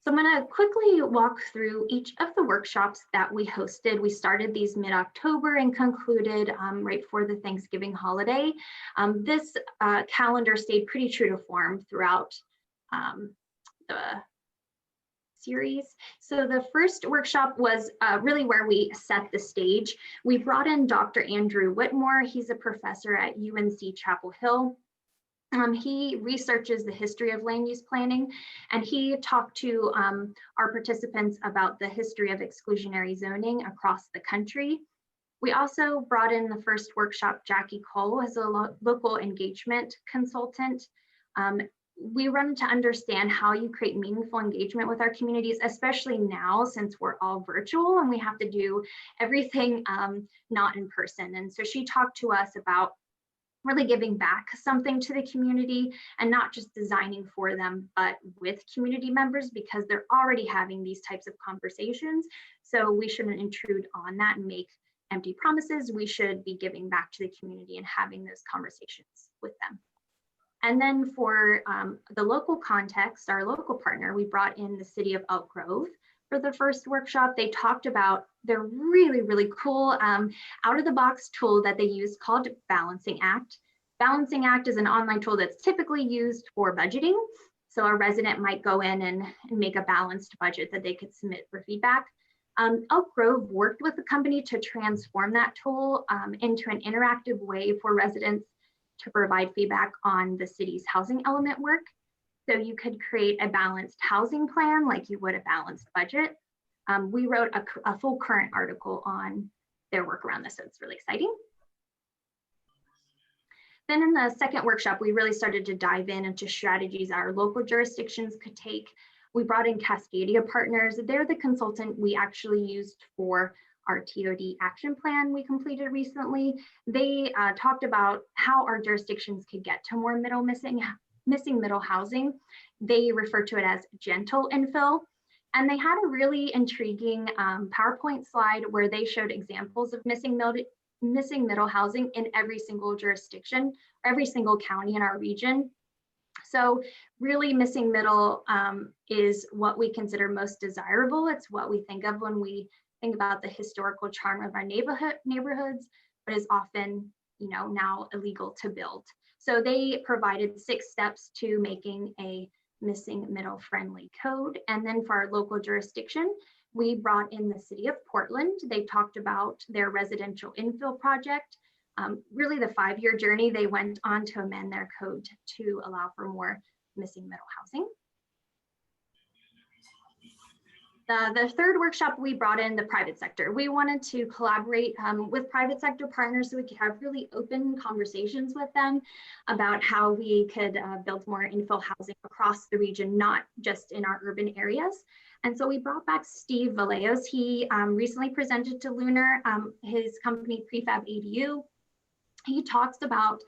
So I'm going to quickly walk through each of the workshops that we hosted. We started these mid-October and concluded right before the Thanksgiving holiday. This calendar stayed pretty true to form throughout the series. So the first workshop was really where we set the stage. We brought in Dr. Andrew Whitmore. He's a professor at UNC Chapel Hill. He researches the history of land use planning, and he talked to our participants about the history of exclusionary zoning across the country. We also brought in the first workshop, Jackie Cole, as a local engagement consultant. We wanted to understand how you create meaningful engagement with our communities, especially now since we're all virtual and we have to do everything not in person. And so she talked to us about really giving back something to the community and not just designing for them, but with community members, because they're already having these types of conversations. So we shouldn't intrude on that and make empty promises. We should be giving back to the community and having those conversations with them. And then for the local context, our local partner, we brought in the city of Elk Grove. For the first workshop, they talked about their really, really cool out-of-the-box tool that they use called Balancing Act. Balancing Act is an online tool that's typically used for budgeting. So a resident might go in and make a balanced budget that they could submit for feedback. Elk Grove worked with the company to transform that tool into an interactive way for residents to provide feedback on the city's housing element work. So you could create a balanced housing plan like you would a balanced budget. We wrote a full current article on their work around this, so it's really exciting. Then in the second workshop, we really started to dive into strategies our local jurisdictions could take. We brought in Cascadia Partners. They're the consultant we actually used for our TOD action plan we completed recently. They talked about how our jurisdictions could get to more missing middle housing. They refer to it as gentle infill. And they had a really intriguing PowerPoint slide where they showed examples of missing middle housing in every single jurisdiction, every single county in our region. So really missing middle is what we consider most desirable. It's what we think of when we think about the historical charm of our neighborhoods, but is often, now illegal to build. So they provided 6 steps to making a missing middle friendly code. And then for our local jurisdiction, we brought in the city of Portland. They talked about their residential infill project. Really the 5-year journey, they went on to amend their code to allow for more missing middle housing. The third workshop, we brought in the private sector. We wanted to collaborate with private sector partners so we could have really open conversations with them about how we could build more infill housing across the region, not just in our urban areas. And so we brought back Steve Vallejos. He recently presented to Lunar, his company Prefab ADU. He talks about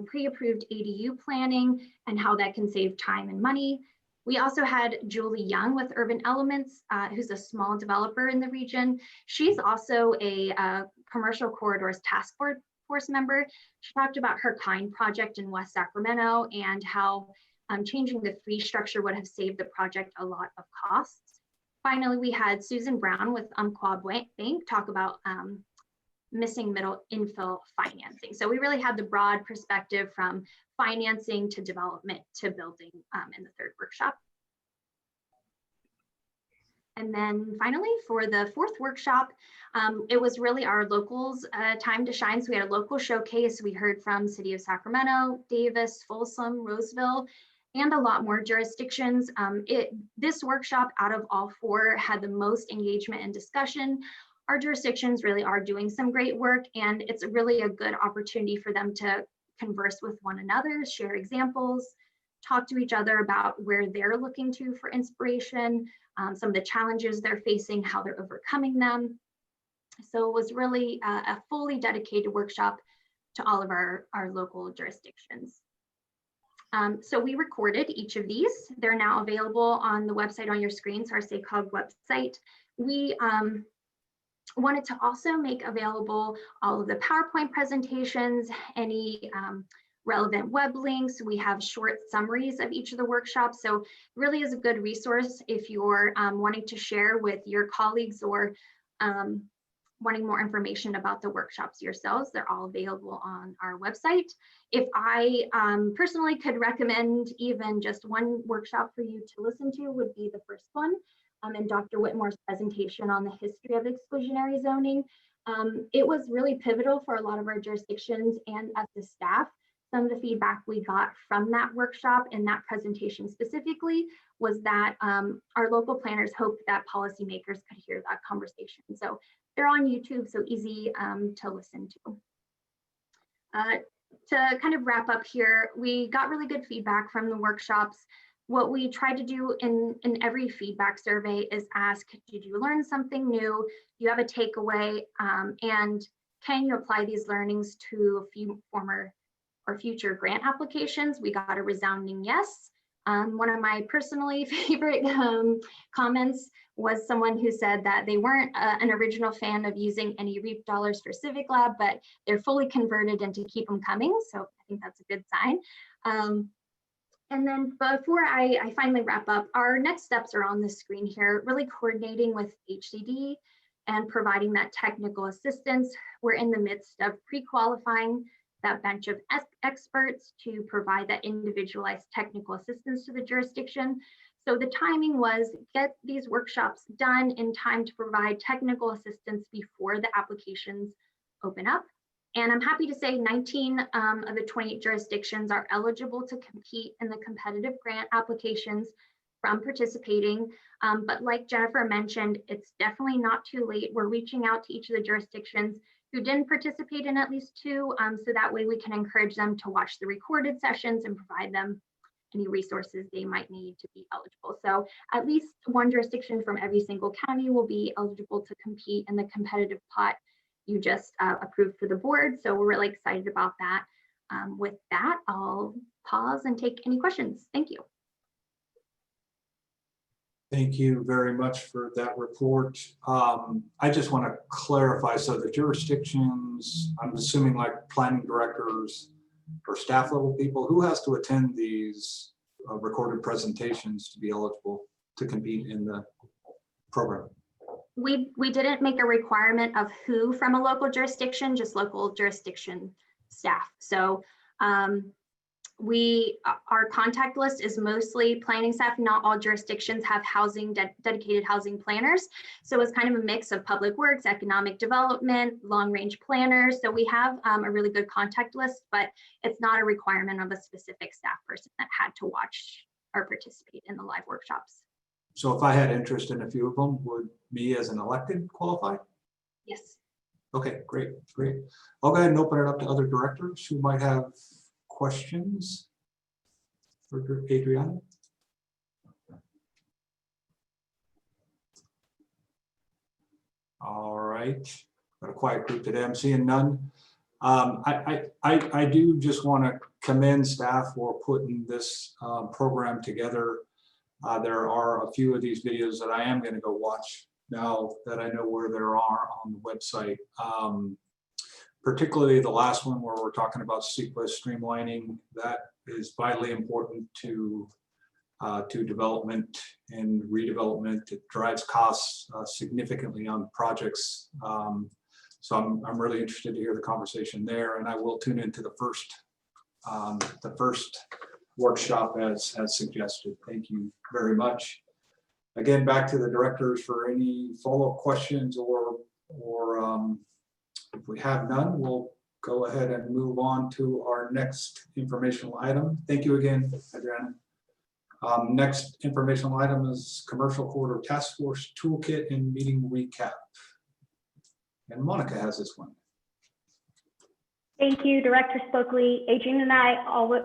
pre-approved ADU planning and how that can save time and money. We also had Julie Young with Urban Elements, who's a small developer in the region. She's also a Commercial Corridors Task Force member. She talked about her KIND project in West Sacramento and how changing the fee structure would have saved the project a lot of costs. Finally, we had Susan Brown with Umpqua Bank talk about missing middle infill financing. So we really had the broad perspective from financing to development to building in the third workshop. And then finally, for the fourth workshop, it was really our locals' time to shine. So we had a local showcase. We heard from City of Sacramento, Davis, Folsom, Roseville, and a lot more jurisdictions. This workshop out of all 4 had the most engagement and discussion. Our jurisdictions really are doing some great work, and it's really a good opportunity for them to converse with one another, share examples, talk to each other about where they're looking to for inspiration, some of the challenges they're facing, how they're overcoming them. So it was really a fully dedicated workshop to all of our local jurisdictions. So we recorded each of these. They're now available on the website on your screens, our SACOG website. We wanted to also make available all of the PowerPoint presentations, any relevant web links. We have short summaries of each of the workshops. So really is a good resource if you're wanting to share with your colleagues or wanting more information about the workshops yourselves. They're all available on our website. If I personally could recommend even just one workshop for you to listen to, would be the first one, and Dr. Whitmore's presentation on the history of exclusionary zoning. It was really pivotal for a lot of our jurisdictions and as the staff. Some of the feedback we got from that workshop and that presentation specifically was that our local planners hoped that policymakers could hear that conversation. So they're on YouTube, so easy to listen to. To kind of wrap up here, we got really good feedback from the workshops. What we tried to do in every feedback survey is ask, did you learn something new? Do you have a takeaway? And can you apply these learnings to a few former or future grant applications? We got a resounding yes. One of my personally favorite comments was someone who said that they weren't an original fan of using any REAP dollars for Civic Lab, but they're fully converted and to keep them coming. So I think that's a good sign. And then before I finally wrap up, our next steps are on the screen here, really coordinating with HCD and providing that technical assistance. We're in the midst of pre-qualifying that bench of experts to provide that individualized technical assistance to the jurisdiction. So the timing was get these workshops done in time to provide technical assistance before the applications open up. And I'm happy to say 19 of the 28 jurisdictions are eligible to compete in the competitive grant applications from participating. But like Jennifer mentioned, it's definitely not too late. We're reaching out to each of the jurisdictions who didn't participate in at least two, so that way we can encourage them to watch the recorded sessions and provide them any resources they might need to be eligible. So at least one jurisdiction from every single county will be eligible to compete in the competitive pot you just approved for the board. So we're really excited about that. With that, I'll pause and take any questions. Thank you. Thank you very much for that report. I just want to clarify, so the jurisdictions, I'm assuming like planning directors or staff level people, who has to attend these recorded presentations to be eligible to compete in the program? We didn't make a requirement of who from a local jurisdiction, just local jurisdiction staff. So our contact list is mostly planning staff. Not all jurisdictions have dedicated housing planners. So it's kind of a mix of public works, economic development, long range planners. So we have a really good contact list, but it's not a requirement of a specific staff person that had to watch or participate in the live workshops. So if I had interest in a few of them, would me as an elected qualify? Yes. Okay, great. I'll go ahead and open it up to other directors who might have questions for Adriana. All right, got a quiet group today. I'm seeing none. I do just want to commend staff for putting this program together. There are a few of these videos that I am going to go watch now that I know where they are on the website. Particularly the last one where we're talking about sequence streamlining. That is vitally important to development and redevelopment. It drives costs significantly on projects. So I'm really interested to hear the conversation there, and I will tune into the first workshop as suggested. Thank you very much. Again, back to the directors for any follow-up questions or if we have none, we'll go ahead and move on to our next informational item. Thank you again, Adriana. Next informational item is Commercial Corridor Task Force Toolkit and Meeting Recap. And Monica has this one. Thank you, Director Stokely. Adrian and I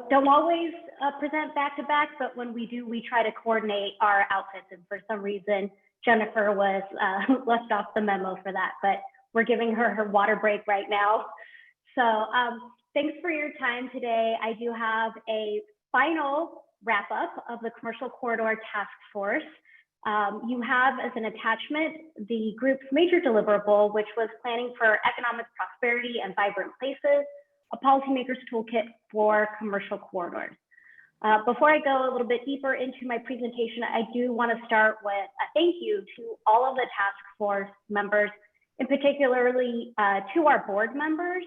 don't always present back to back, but when we do, we try to coordinate our outfits. And for some reason, Jennifer was left off the memo for that, but we're giving her her water break right now. So thanks for your time today. I do have a final wrap up of the Commercial Corridor Task Force. You have as an attachment the group's major deliverable, which was planning for economic prosperity and vibrant places, a policymaker's toolkit for commercial corridors. Before I go a little bit deeper into my presentation, I do want to start with a thank you to all of the task force members, and particularly to our board members.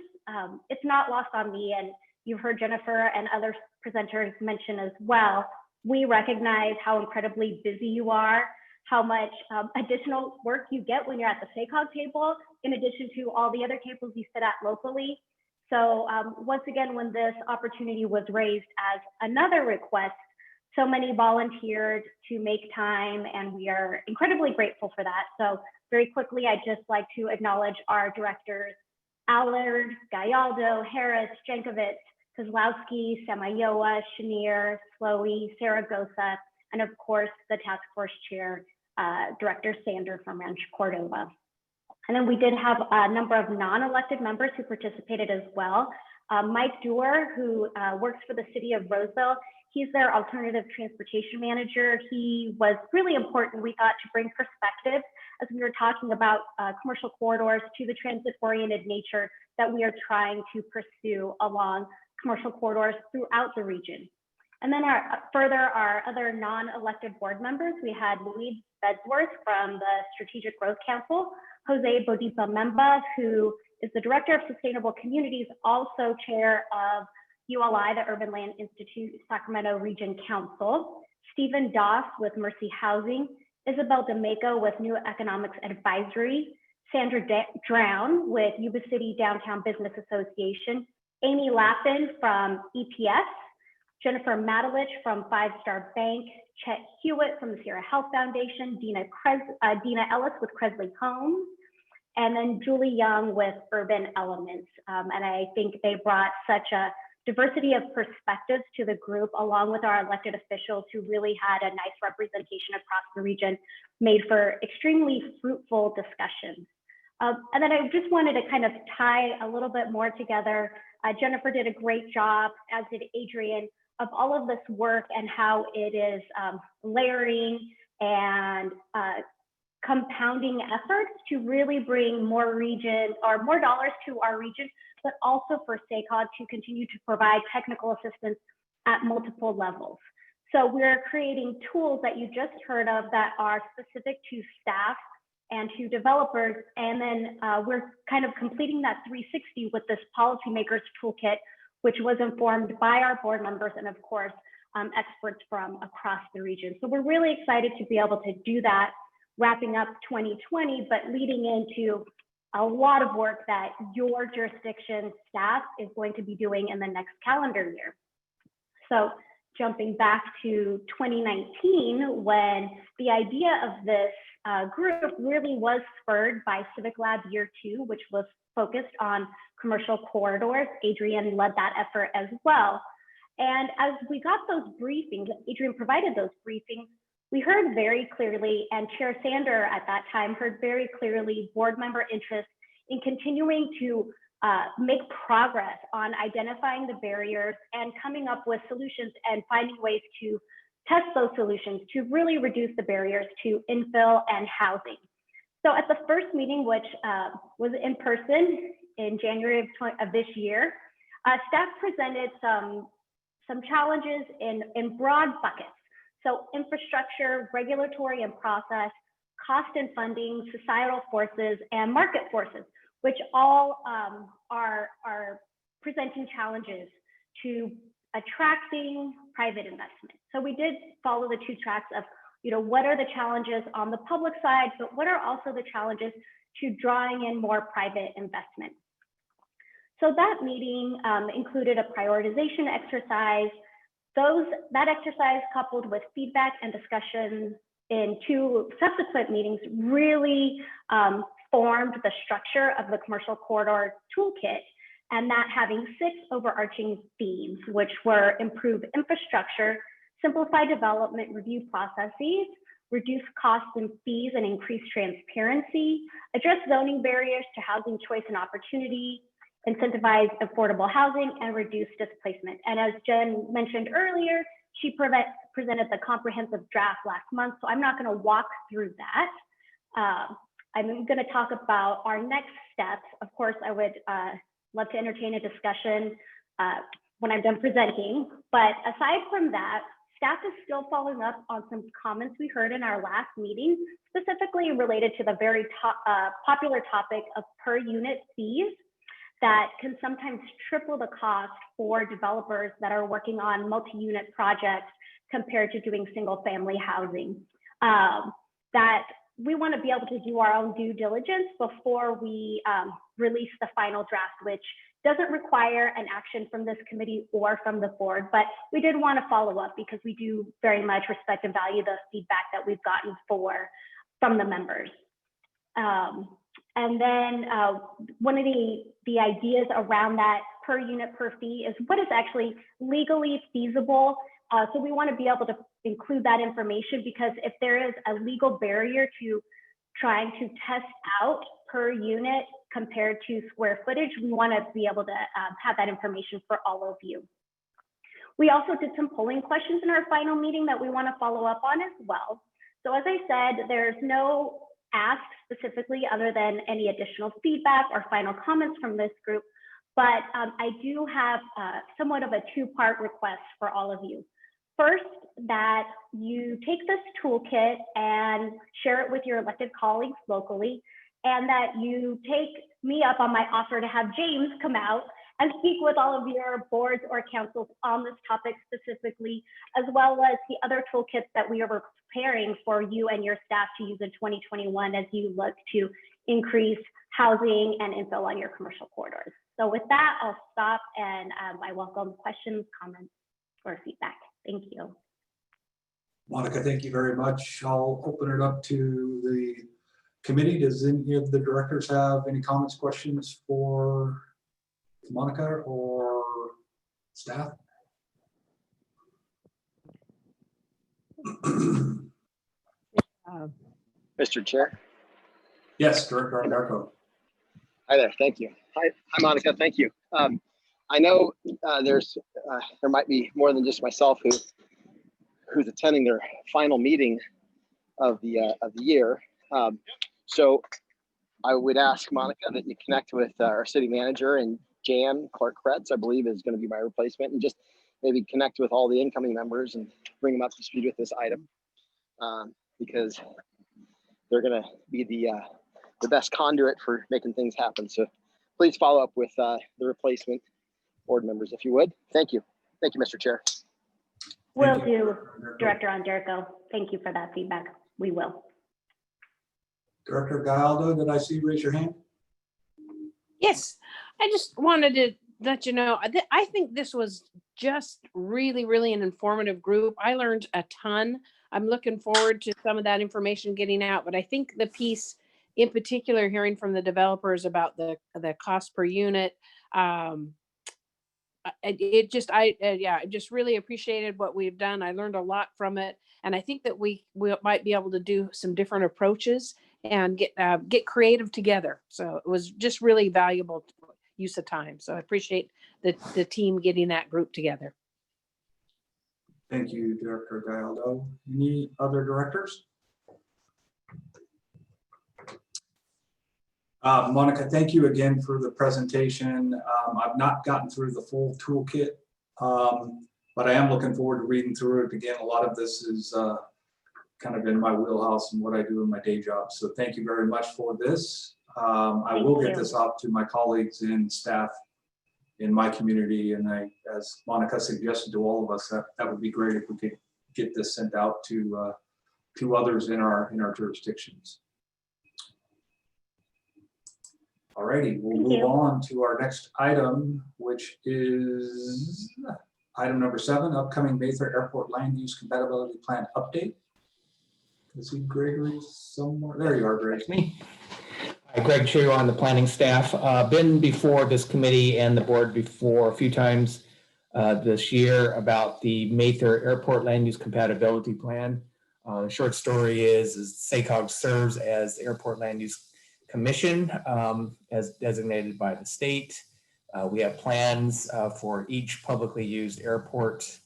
It's not lost on me, and you've heard Jennifer and other presenters mention as well. We recognize how incredibly busy you are, how much additional work you get when you're at the SACOG table, in addition to all the other tables you sit at locally. So once again, when this opportunity was raised as another request, so many volunteered to make time, and we are incredibly grateful for that. So very quickly, I'd just like to acknowledge our directors, Allard, Gallardo, Harris, Jankovic, Kozlowski, Samayoa, Chenier, Slowey, Saragosa, and of course, the task force chair, Director Sander from Rancho Cordova. And then we did have a number of non-elected members who participated as well. Mike Dewar, who works for the city of Roseville, he's their alternative transportation manager. He was really important, we thought, to bring perspective as we were talking about commercial corridors to the transit-oriented nature that we are trying to pursue along commercial corridors throughout the region. And then our other non-elected board members, we had Louise Bedsworth from the Strategic Growth Council, Jose Bodipa Memba, who is the Director of Sustainable Communities, also chair of ULI, the Urban Land Institute Sacramento Region Council, Stephen Doss with Mercy Housing, Isabel D'Amico with New Economics Advisory, Sandra Drown with Yuba City Downtown Business Association, Amy Lappin from EPS, Jennifer Matalich from Five Star Bank, Chet Hewitt from the Sierra Health Foundation, Dina Ellis with Cresley Homes, and then Julie Young with Urban Elements. And I think they brought such a diversity of perspectives to the group, along with our elected officials who really had a nice representation across the region, made for extremely fruitful discussions. And then I just wanted to kind of tie a little bit more together. Jennifer did a great job, as did Adrian, of all of this work and how it is layering and compounding efforts to really bring more regions or more dollars to our region, but also for SACOG to continue to provide technical assistance at multiple levels. So we're creating tools that you just heard of that are specific to staff and to developers. And then we're kind of completing that 360 with this policymakers toolkit, which was informed by our board members and of course, experts from across the region. So we're really excited to be able to do that, wrapping up 2020, but leading into a lot of work that your jurisdiction staff is going to be doing in the next calendar year. So jumping back to 2019, when the idea of this group really was spurred by Civic Lab Year 2, which was focused on commercial corridors. Adrian led that effort as well. And as we got those briefings, Adrian provided those briefings, we heard very clearly, and Chair Sander at that time heard very clearly, board member interest in continuing to make progress on identifying the barriers and coming up with solutions and finding ways to test those solutions to really reduce the barriers to infill and housing. So at the first meeting, which was in person in January of this year, staff presented some challenges in broad buckets. So infrastructure, regulatory and process, cost and funding, societal forces, and market forces, which all are presenting challenges to attracting private investment. So we did follow the two tracks of, what are the challenges on the public side, but what are also the challenges to drawing in more private investment. So that meeting included a prioritization exercise. That exercise, coupled with feedback and discussions in two subsequent meetings, really formed the structure of the commercial corridor toolkit. and that having 6 overarching themes, which were improve infrastructure, simplify development review processes, reduce costs and fees and increase transparency, address zoning barriers to housing choice and opportunity, incentivize affordable housing, and reduce displacement. And as Jen mentioned earlier, she presented the comprehensive draft last month, so I'm not going to walk through that. I'm going to talk about our next steps. Of course, I would love to entertain a discussion when I'm done presenting, but aside from that, staff is still following up on some comments we heard in our last meeting, specifically related to the very popular topic of per unit fees that can sometimes triple the cost for developers that are working on multi-unit projects compared to doing single family housing. That we want to be able to do our own due diligence before we release the final draft, which doesn't require an action from this committee or from the board, but we did want to follow up because we do very much respect and value the feedback that we've gotten from the members. And then one of the ideas around that per unit per fee is what is actually legally feasible. So we want to be able to include that information, because if there is a legal barrier to trying to test out per unit compared to square footage, we want to be able to have that information for all of you. We also did some polling questions in our final meeting that we want to follow up on as well. So as I said, there's no ask specifically other than any additional feedback or final comments from this group, but I do have somewhat of a 2-part request for all of you. First, that you take this toolkit and share it with your elected colleagues locally, and that you take me up on my offer to have James come out and speak with all of your boards or councils on this topic specifically, as well as the other toolkits that we are preparing for you and your staff to use in 2021 as you look to increase housing and infill on your commercial corridors. So with that, I'll stop, and I welcome questions, comments, or feedback. Thank you. Monica, thank you very much. I'll open it up to the committee. Does any of the directors have any comments, questions for Monica or staff? Mr. Chair. Yes, Director Darko. Hi there. Thank you. Hi, Monica. Thank you. I know there might be more than just myself who's attending their final meeting of the year. So I would ask Monica that you connect with our city manager, and Jan Clark-Kretz, I believe, is going to be my replacement, and just maybe connect with all the incoming members and bring them up to speed with this item, because they're going to be the best conduit for making things happen. So please follow up with the replacement board members, if you would. Thank you. Thank you, Mr. Chair. Will do, Director Anderko. Thank you for that feedback. We will. Director Galdo, did I see you raise your hand? Yes, I just wanted to let you know, I think this was just really, really an informative group. I learned a ton. I'm looking forward to some of that information getting out, but I think the piece in particular, hearing from the developers about the cost per unit, I just really appreciated what we've done. I learned a lot from it, and I think that we might be able to do some different approaches and get creative together. So it was just really valuable use of time. So I appreciate the team getting that group together. Thank you, Director Galdo. Any other directors? Monica, thank you again for the presentation. I've not gotten through the full toolkit, but I am looking forward to reading through it again. A lot of this is kind of in my wheelhouse and what I do in my day job. So thank you very much for this. I will get this out to my colleagues and staff in my community. And as Monica suggested to all of us, that would be great if we could get this sent out to others in our jurisdictions. All righty, we'll move on to our next item, which is item number 7, upcoming Mather Airport Land Use Compatibility Plan Update. I see Gregory somewhere. There you are, Greg. Me. Hi, Greg Chu on the planning staff. Been before this committee and the board before a few times this year about the Mather Airport Land Use Compatibility Plan. The short story is SACOG serves as the Airport Land Use Commission as designated by the state. We have plans for each publicly used airport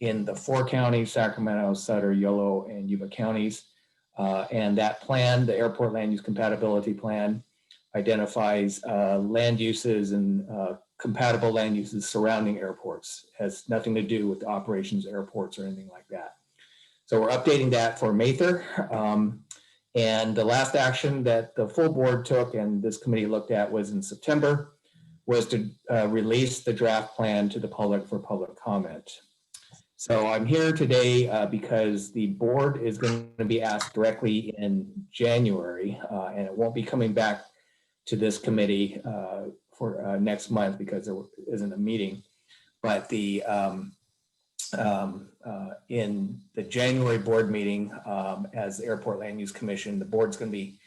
in the 4 counties, Sacramento, Sutter, Yolo, and Yuba counties. And that plan, the Airport Land Use Compatibility Plan, identifies land uses and compatible land uses surrounding airports. Has nothing to do with the operations of airports or anything like that. So we're updating that for Mather. And the last action that the full board took and this committee looked at was in September, was to release the draft plan to the public for public comment. So I'm here today because the board is going to be asked directly in January, and it won't be coming back to this committee for next month because there isn't a meeting. But the in the January board meeting, as the Airport Land Use Commission, the board's going to be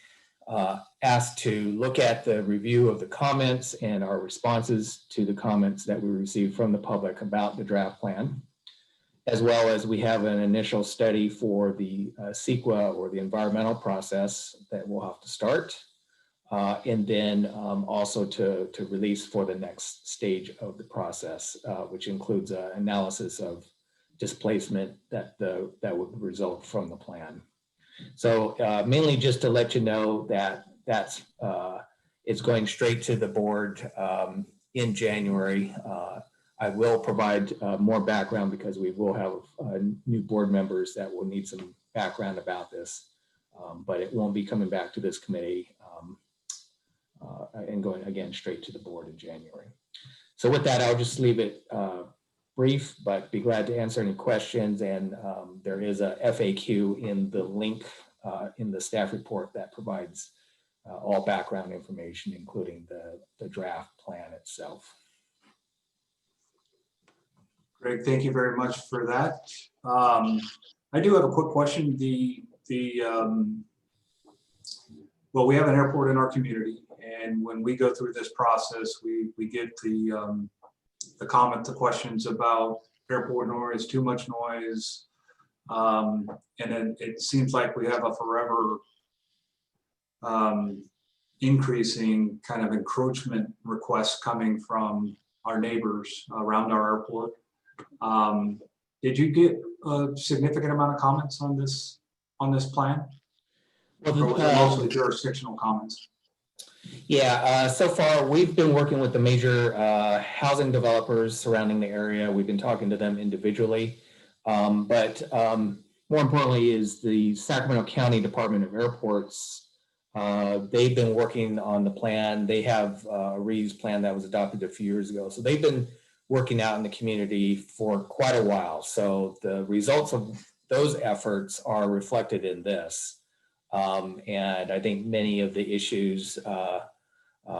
asked to look at the review of the comments and our responses to the comments that we received from the public about the draft plan, as well as we have an initial study for the CEQA or the environmental process that we'll have to start, and then also to release for the next stage of the process, which includes an analysis of displacement that would result from the plan. So mainly just to let you know that it's going straight to the board in January. I will provide more background because we will have new board members that will need some background about this, but it won't be coming back to this committee and going again straight to the board in January. So with that, I'll just leave it brief, but be glad to answer any questions. And there is a FAQ in the link in the staff report that provides all background information, including the draft plan itself. Greg, thank you very much for that. I do have a quick question. Well, we have an airport in our community, and when we go through this process, we get the comment, the questions about airport noise, too much noise, and then it seems like we have a forever increasing kind of encroachment requests coming from our neighbors around our airport. Did you get a significant amount of comments on this plan? Or was it mostly jurisdictional comments? Yeah, so far we've been working with the major housing developers surrounding the area. We've been talking to them individually, but more importantly is the Sacramento County Department of Airports. They've been working on the plan. They have a reuse plan that was adopted a few years ago. So they've been working out in the community for quite a while. So the results of those efforts are reflected in this. And I think many of the issues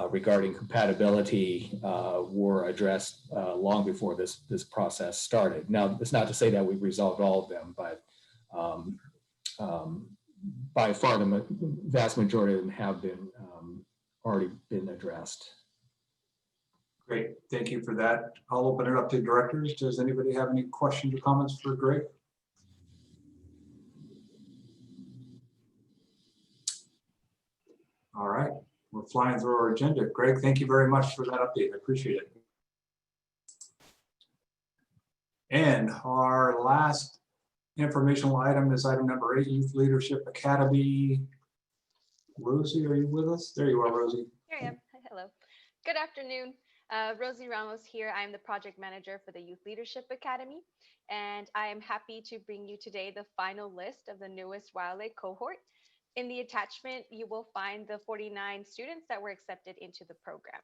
regarding compatibility were addressed long before this process started. Now, it's not to say that we've resolved all of them, but by far the vast majority of them have been already been addressed. Great, thank you for that. I'll open it up to directors. Does anybody have any questions or comments for Greg? All right, we're flying through our agenda. Greg, thank you very much for that update. I appreciate it. And our last informational item is item number 8, Youth Leadership Academy. Rosie, are you with us? There you are, Rosie. Here I am. Hello. Good afternoon. Rosie Ramos here. I'm the project manager for the Youth Leadership Academy, and I am happy to bring you today the final list of the newest Wiley cohort. In the attachment, you will find the 49 students that were accepted into the program.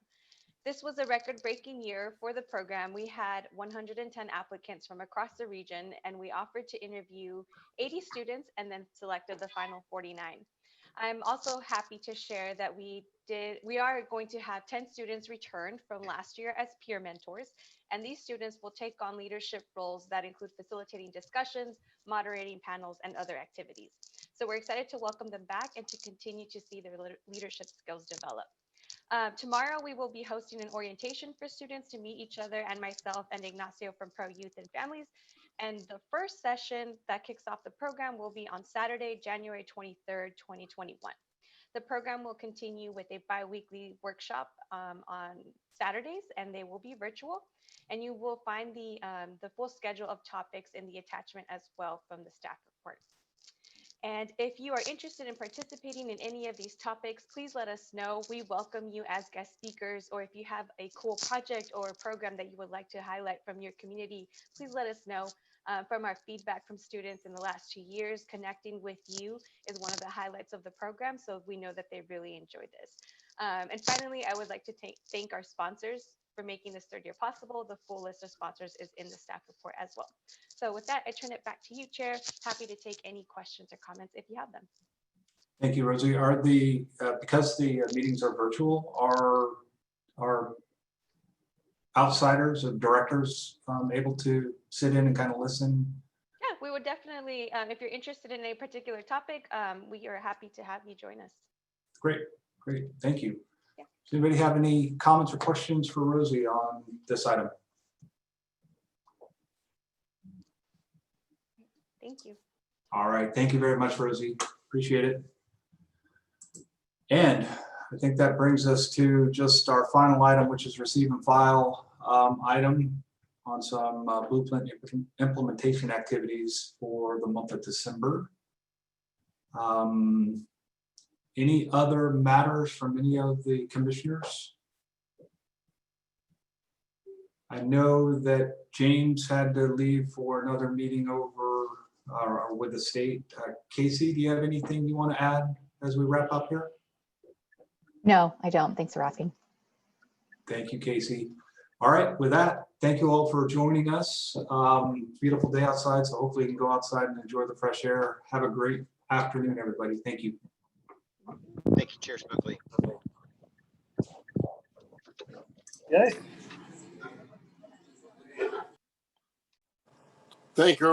This was a record-breaking year for the program. We had 110 applicants from across the region, and we offered to interview 80 students and then selected the final 49. I'm also happy to share that we are going to have 10 students return from last year as peer mentors, and these students will take on leadership roles that include facilitating discussions, moderating panels, and other activities. So we're excited to welcome them back and to continue to see their leadership skills develop. Tomorrow, we will be hosting an orientation for students to meet each other and myself and Ignacio from Pro Youth and Families. And the first session that kicks off the program will be on Saturday, January 23rd, 2021. The program will continue with a bi-weekly workshop on Saturdays, and they will be virtual. And you will find the full schedule of topics in the attachment as well from the staff report. And if you are interested in participating in any of these topics, please let us know. We welcome you as guest speakers, or if you have a cool project or a program that you would like to highlight from your community, please let us know. From our feedback from students in the last 2 years, connecting with you is one of the highlights of the program, so we know that they really enjoyed this. And finally, I would like to thank our sponsors for making this third year possible. The full list of sponsors is in the staff report as well. So with that, I turn it back to you, Chair. Happy to take any questions or comments if you have them. Thank you, Rosie. Are the because the meetings are virtual, are outsiders or directors able to sit in and kind of listen? Yeah, we would definitely, if you're interested in a particular topic, we are happy to have you join us. Great, great. Thank you. Yeah. Does anybody have any comments or questions for Rosie on this item? Thank you. All right. Thank you very much, Rosie. Appreciate it. And I think that brings us to just our final item, which is receive and file item on some blueprint implementation activities for the month of December. Any other matters from any of the commissioners? I know that James had to leave for another meeting over with the state. Casey, do you have anything you want to add as we wrap up here? No, I don't. Thanks for asking. Thank you, Casey. All right, with that, thank you all for joining us. Beautiful day outside, so hopefully you can go outside and enjoy the fresh air. Have a great afternoon, everybody. Thank you. Thank you, Chair Smokely. Thank you.